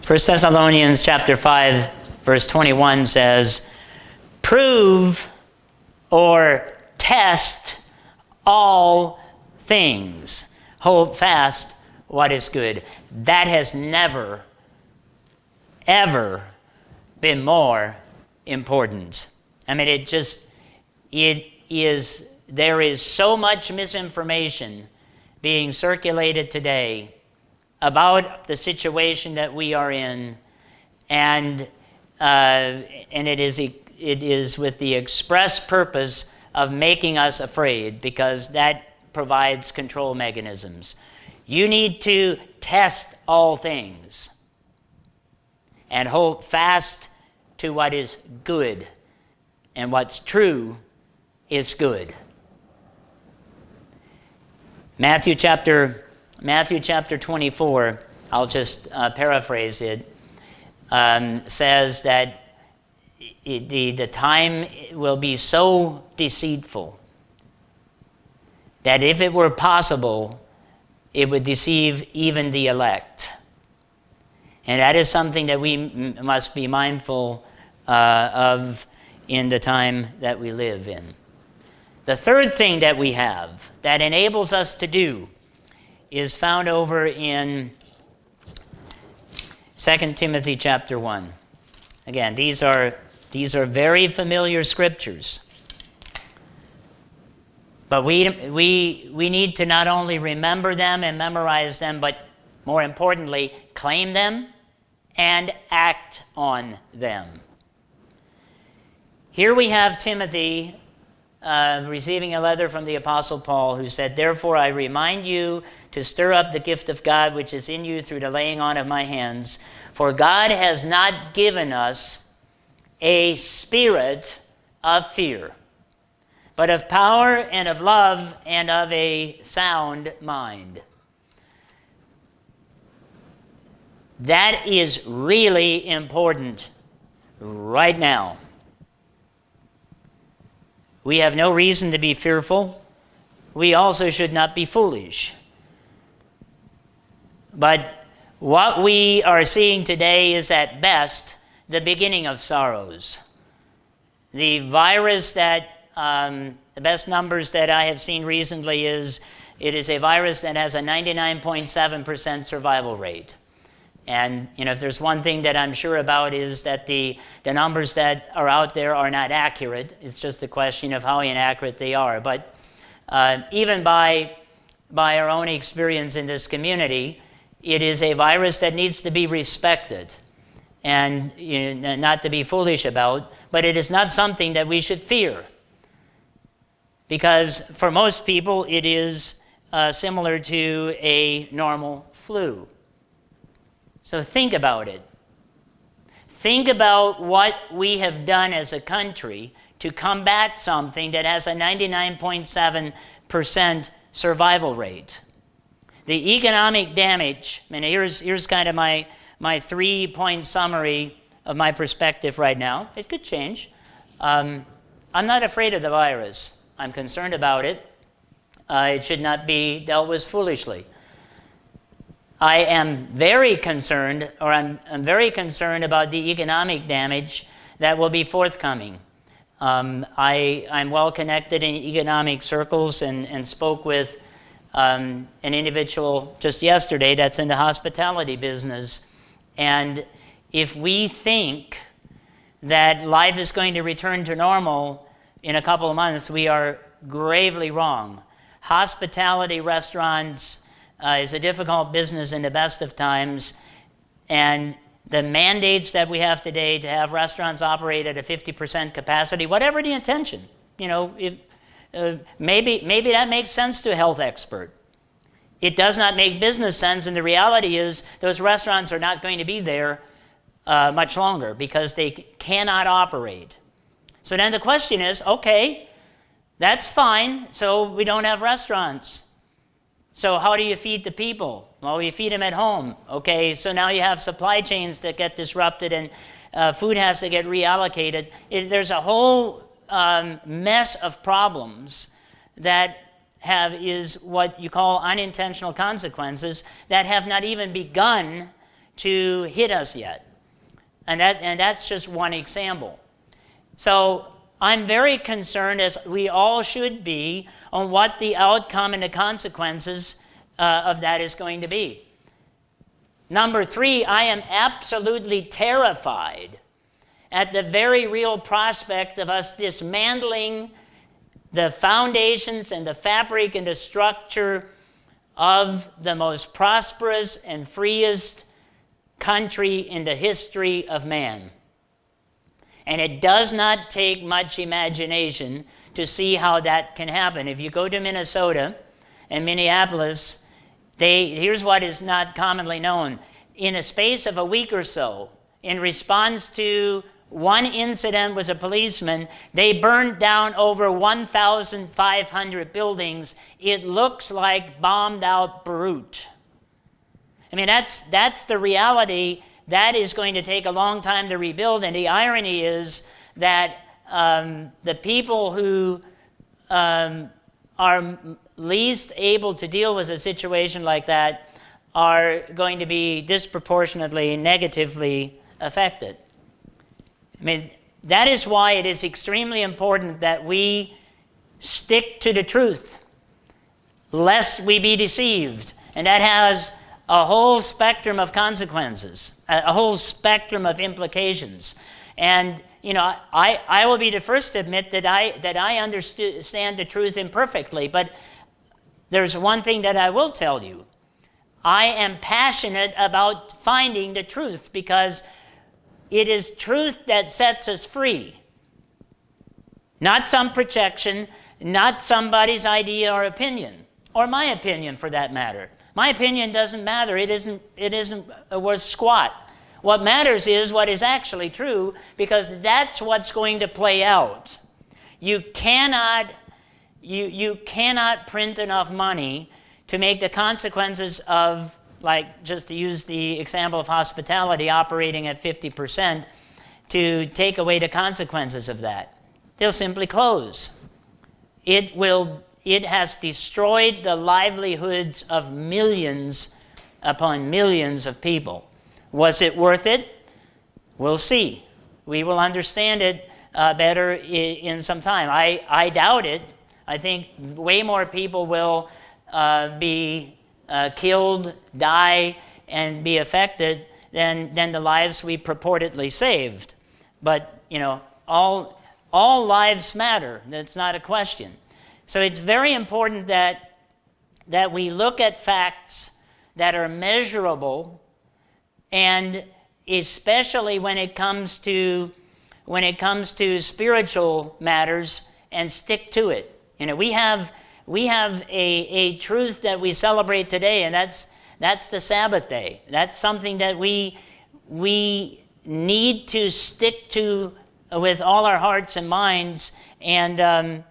First Thessalonians chapter 5, verse 21 says, "Prove or test all things. Hold fast what is good." That has never, ever been more important. I mean, there is so much misinformation being circulated today about the situation that we are in, and it is with the express purpose of making us afraid, because that provides control mechanisms. You need to test all things and hold fast to what is good, and what's true is good. Matthew chapter 24, I'll just paraphrase it, says that the time will be so deceitful that if it were possible, it would deceive even the elect. And that is something that we must be mindful of in the time that we live in. The third thing that we have that enables us to do is found over in 2 Timothy chapter 1. Again, these are very familiar scriptures. But we need to not only remember them and memorize them, but more importantly, claim them and act on them. Here we have Timothy receiving a letter from the Apostle Paul, who said, "Therefore I remind you to stir up the gift of God which is in you through the laying on of my hands. For God has not given us a spirit of fear, but of power and of love and of a sound mind." That is really important right now. We have no reason to be fearful. We also should not be foolish. But what we are seeing today is at best the beginning of sorrows. The virus that, the best numbers that I have seen recently is, it is a virus that has a 99.7% survival rate. And if there's one thing that I'm sure about is that the numbers that are out there are not accurate. It's just a question of how inaccurate they are. But even by our own experience in this community, it is a virus that needs to be respected and not to be foolish about, but it is not something that we should fear. Because for most people, it is similar to a normal flu. So think about it. Think about what we have done as a country to combat something that has a 99.7% survival rate. The economic damage, and here's kind of my 3-point summary of my perspective right now. It could change. I'm not afraid of the virus. I'm concerned about it. It should not be dealt with foolishly. I am very concerned, or I'm very concerned about the economic damage that will be forthcoming. I'm well connected in economic circles and spoke with an individual just yesterday that's in the hospitality business. And if we think that life is going to return to normal in a couple of months, we are gravely wrong. Hospitality restaurants is a difficult business in the best of times, and the mandates that we have today to have restaurants operate at a 50% capacity, whatever the intention, maybe that makes sense to a health expert. It does not make business sense, and the reality is those restaurants are not going to be there much longer because they cannot operate. So then the question is, okay, that's fine, so we don't have restaurants. So how do you feed the people? Well, you feed them at home. Okay, so now you have supply chains that get disrupted and food has to get reallocated. There's a whole mess of problems that is what you call unintentional consequences that have not even begun to hit us yet. And that's just one example. So I'm very concerned, as we all should be, on what the outcome and the consequences of that is going to be. Number 3, I am absolutely terrified at the very real prospect of us dismantling the foundations and the fabric and the structure of the most prosperous and freest country in the history of man. And it does not take much imagination to see how that can happen. If you go to Minnesota and Minneapolis, here's what is not commonly known. In a space of a week or so, in response to one incident with a policeman, they burned down over 1,500 buildings. It looks like bombed out Beirut. I mean, that's the reality. That is going to take a long time to rebuild, and the irony is that the people who are least able to deal with a situation like that are going to be disproportionately negatively affected. I mean, that is why it is extremely important that we stick to the truth, lest we be deceived. And that has a whole spectrum of consequences, a whole spectrum of implications. And, I will be the first to admit that I understand the truth imperfectly, but there's one thing that I will tell you. I am passionate about finding the truth because it is truth that sets us free. Not some projection, not somebody's idea or opinion, or my opinion for that matter. My opinion doesn't matter. It isn't worth squat. What matters is what is actually true, because that's what's going to play out. You cannot print enough money to make the consequences of, like, just to use the example of hospitality operating at 50%, to take away the consequences of that. They'll simply close. It has destroyed the livelihoods of millions upon millions of people. Was it worth it? We'll see. We will understand it better in some time. I doubt it. I think way more people will be killed, die, and be affected than the lives we purportedly saved. But, all lives matter. That's not a question. So it's very important that we look at facts that are measurable, and especially when it comes to spiritual matters, and stick to it. We have a truth that we celebrate today, and that's the Sabbath day. That's something that we need to stick to with all our hearts and minds, and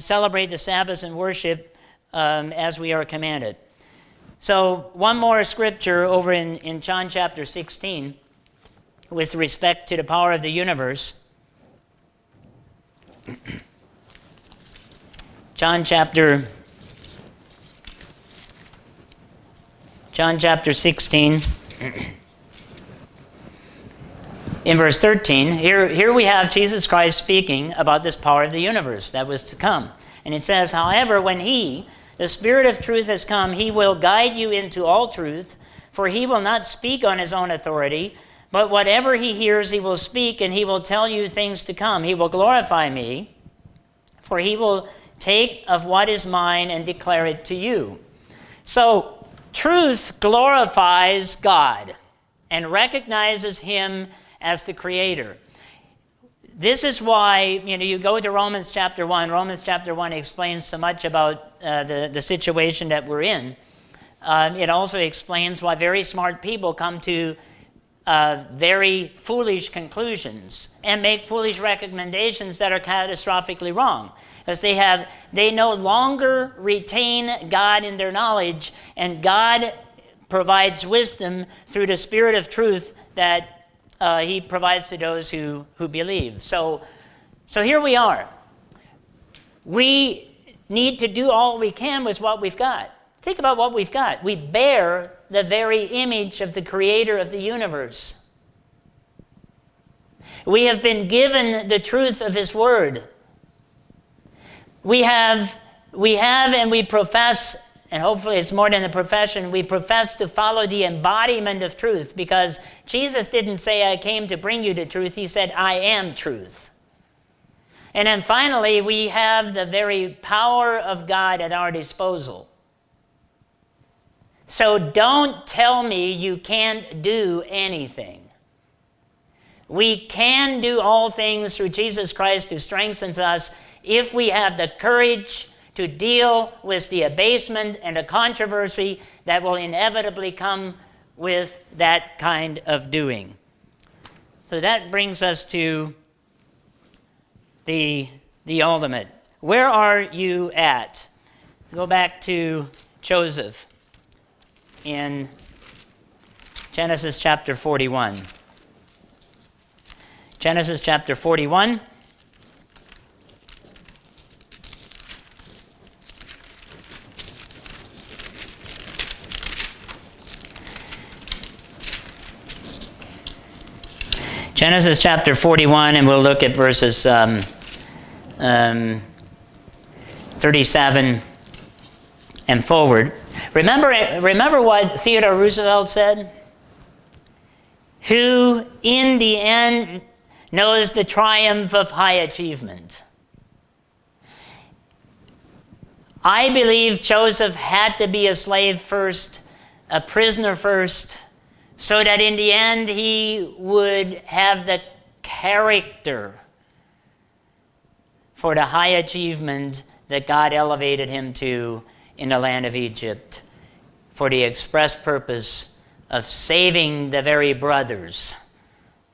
celebrate the Sabbath and worship as we are commanded. So one more scripture over in John chapter 16 with respect to the power of the universe. John chapter 16, in verse 13, here we have Jesus Christ speaking about this power of the universe that was to come. And it says, however, when he, the Spirit of truth, has come, he will guide you into all truth, for he will not speak on his own authority, but whatever he hears he will speak, and he will tell you things to come. He will glorify me, for he will take of what is mine and declare it to you. So, truth glorifies God and recognizes him as the Creator. This is why, you go to Romans chapter 1. Romans chapter 1 explains so much about the situation that we're in. It also explains why very smart people come to very foolish conclusions and make foolish recommendations that are catastrophically wrong. Because they no longer retain God in their knowledge, and God provides wisdom through the Spirit of truth that he provides to those who believe. So here we are. We need to do all we can with what we've got. Think about what we've got. We bear the very image of the Creator of the universe. We have been given the truth of his word. We have and we profess, and hopefully it's more than a profession, we profess to follow the embodiment of truth, because Jesus didn't say, I came to bring you the truth. He said, I am truth. And then finally, we have the very power of God at our disposal. So don't tell me you can't do anything. We can do all things through Jesus Christ who strengthens us, if we have the courage to deal with the abasement and the controversy that will inevitably come with that kind of doing. So that brings us to the ultimate. Where are you at? Go back to Joseph in Genesis chapter 41. Genesis chapter 41. Genesis chapter 41, and we'll look at verses 37 and forward. Remember what Theodore Roosevelt said? Who in the end knows the triumph of high achievement? I believe Joseph had to be a slave first, a prisoner first, so that in the end he would have the character for the high achievement that God elevated him to in the land of Egypt, for the express purpose of saving the very brothers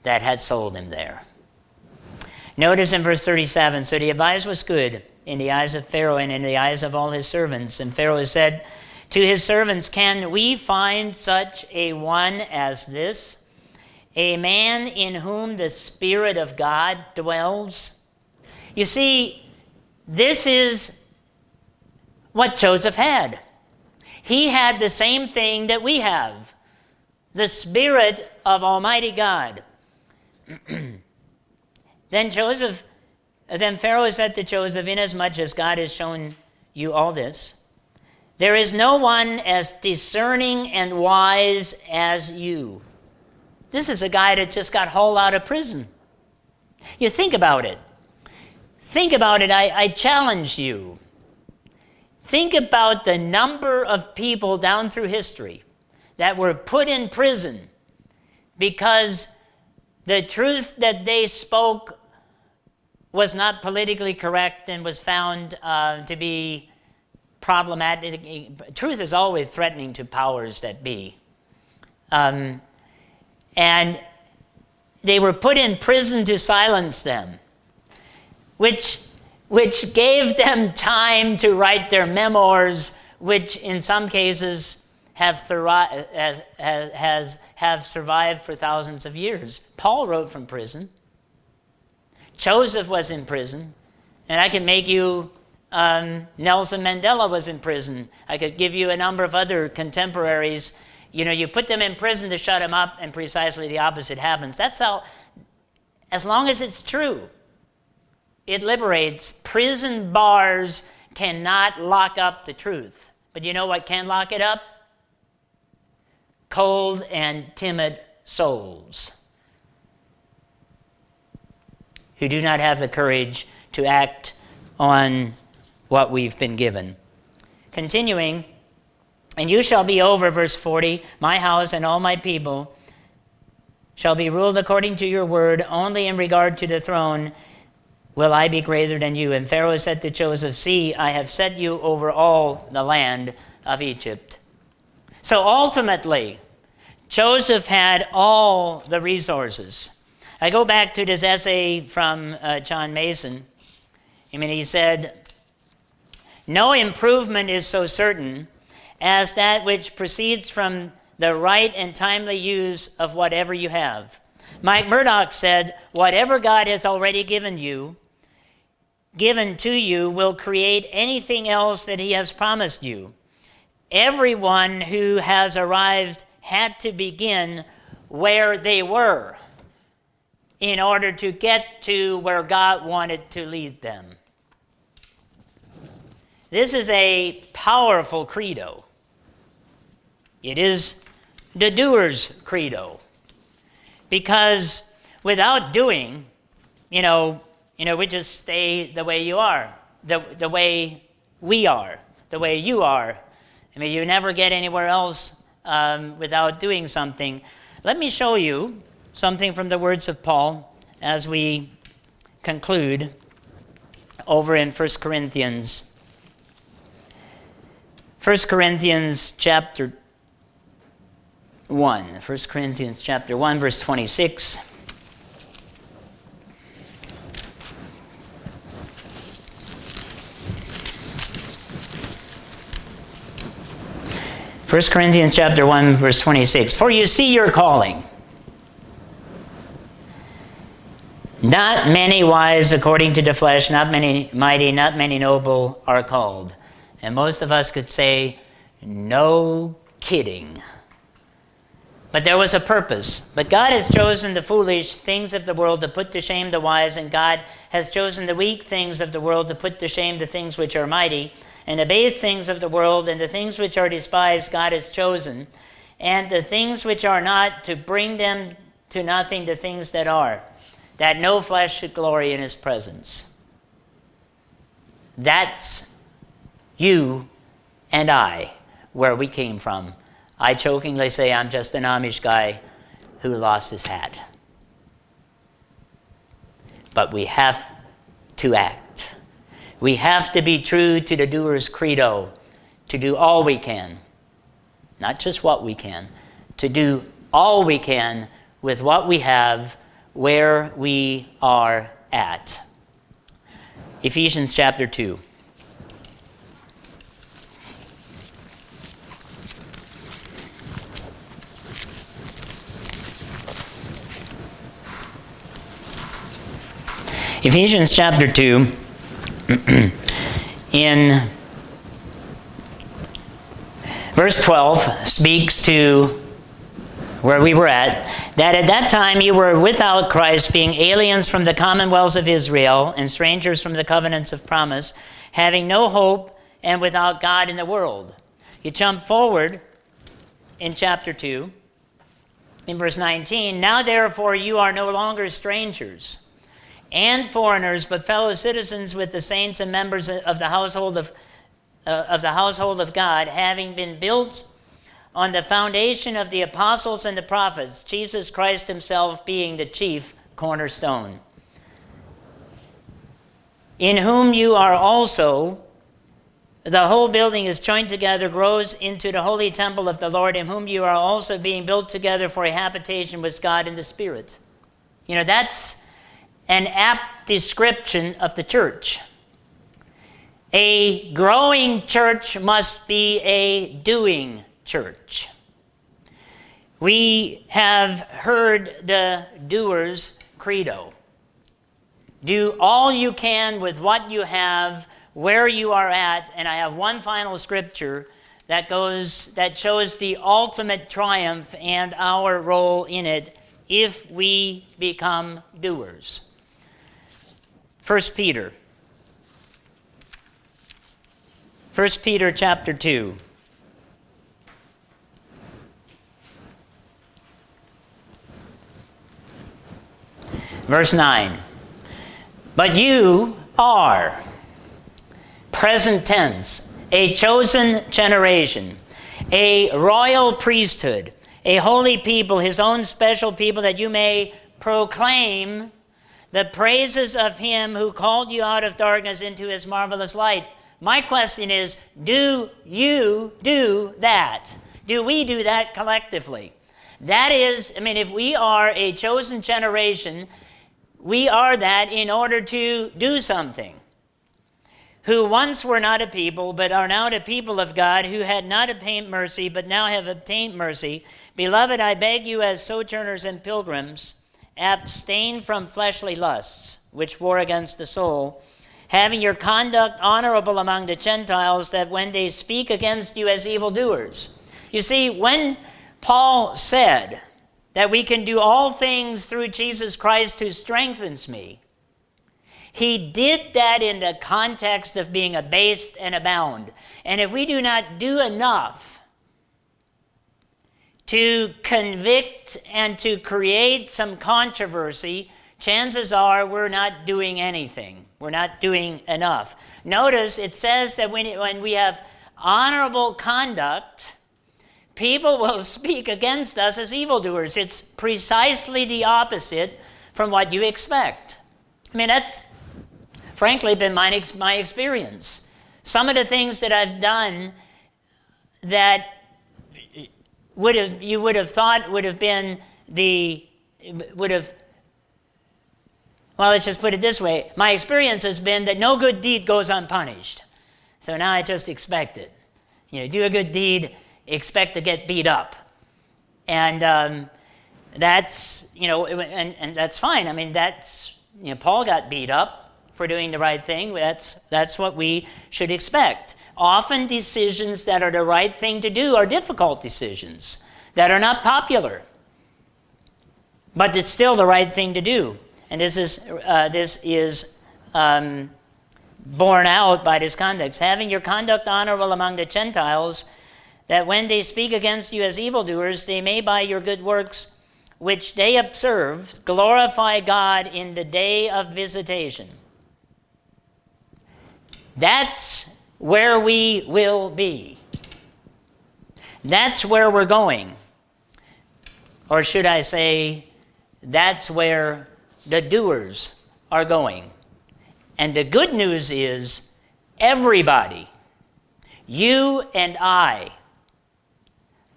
that had sold him there. Notice in verse 37, so the advice was good in the eyes of Pharaoh and in the eyes of all his servants. And Pharaoh said to his servants, can we find such a one as this, a man in whom the Spirit of God dwells? You see, this is what Joseph had. He had the same thing that we have, the Spirit of Almighty God. Then Pharaoh said to Joseph, inasmuch as God has shown you all this, there is no one as discerning and wise as you. This is a guy that just got hauled out of prison. You think about it. Think about it. I challenge you. Think about the number of people down through history that were put in prison because the truth that they spoke was not politically correct and was found to be problematic. Truth is always threatening to powers that be. And they were put in prison to silence them, which which gave them time to write their memoirs, which in some cases have survived for thousands of years. Paul wrote from prison. Joseph was in prison. And I can make you, Nelson Mandela was in prison. I could give you a number of other contemporaries. You know, you put them in prison to shut them up, and precisely the opposite happens. That's how, as long as it's true, it liberates. Prison bars cannot lock up the truth. But you know what can lock it up? Cold and timid souls who do not have the courage to act on what we've been given. Continuing, and you shall be over, verse 40, my house and all my people shall be ruled according to your word. Only in regard to the throne will I be greater than you. And Pharaoh said to Joseph, see, I have set you over all the land of Egypt. So ultimately, Joseph had all the resources. I go back to this essay from John Mason. I mean, he said, no improvement is so certain as that which proceeds from the right and timely use of whatever you have. Mike Murdoch said, whatever God has already given to you will create anything else that he has promised you. Everyone who has arrived had to begin where they were in order to get to where God wanted to lead them. This is a powerful credo. It is the doer's credo. Because without doing, we just stay the way you are, the way we are, the way you are. I mean, you never get anywhere else without doing something. Let me show you something from the words of Paul as we conclude over in 1 Corinthians. 1 Corinthians chapter 1. 1 Corinthians chapter 1, verse 26. First Corinthians chapter 1, verse 26. For you see your calling. Not many wise according to the flesh, not many mighty, not many noble are called. And most of us could say, no kidding. But there was a purpose. But God has chosen the foolish things of the world to put to shame the wise, and God has chosen the weak things of the world to put to shame the things which are mighty, and the base things of the world, and the things which are despised God has chosen, and the things which are not, to bring them to nothing the things that are, that no flesh should glory in his presence. That's you and I, where we came from. I jokingly say I'm just an Amish guy who lost his hat. But we have to act. We have to be true to the doer's credo, to do all we can, not just what we can, to do all we can with what we have, where we are at. Ephesians chapter 2. Ephesians chapter 2, in verse 12, speaks to where we were at that time you were without Christ, being aliens from the commonwealths of Israel and strangers from the covenants of promise, having no hope and without God in the world. You jump forward in chapter 2, in verse 19, now therefore you are no longer strangers and foreigners, but fellow citizens with the saints and members of the household of God, having been built on the foundation of the apostles and the prophets, Jesus Christ himself being the chief cornerstone, in whom you are also, the whole building is joined together, grows into the holy temple of the Lord, in whom you are also being built together for a habitation with God in the Spirit. That's an apt description of the church. A growing church must be a doing church. We have heard the Doer's Credo. Do all you can with what you have, where you are at. And I have one final scripture that shows the ultimate triumph and our role in it if we become doers. 1 Peter. 1 Peter chapter 2. Verse 9. But you are, present tense, a chosen generation, a royal priesthood, a holy people, his own special people, that you may proclaim the praises of him who called you out of darkness into his marvelous light. My question is, do you do that? Do we do that collectively? That is, if we are a chosen generation, we are that in order to do something. Who once were not a people, but are now the people of God, who had not obtained mercy, but now have obtained mercy. Beloved, I beg you as sojourners and pilgrims, abstain from fleshly lusts, which war against the soul, having your conduct honorable among the Gentiles, that when they speak against you as evildoers. You see, when Paul said that we can do all things through Jesus Christ who strengthens me, he did that in the context of being abased and abound. And if we do not do enough to convict and to create some controversy, chances are we're not doing anything. We're not doing enough. Notice it says that when we have honorable conduct, people will speak against us as evildoers. It's precisely the opposite from what you expect. That's frankly been my experience. Some of the things that I've done that you would have thought would have been well, let's just put it this way. My experience has been that no good deed goes unpunished. So now I just expect it. Do a good deed, expect to get beat up. And that's, and that's fine. Paul got beat up for doing the right thing. That's what we should expect. Often decisions that are the right thing to do are difficult decisions that are not popular. But it's still the right thing to do. And this is borne out by this conduct. Having your conduct honorable among the Gentiles, that when they speak against you as evildoers, they may by your good works, which they observe, glorify God in the day of visitation. That's where we will be. That's where we're going. Or should I say, that's where the doers are going. And the good news is, everybody, you and I,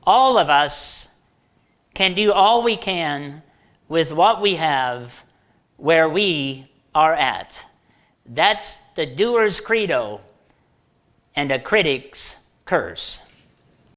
all of us, can do all we can with what we have where we are at. That's the doer's credo and the critic's curse.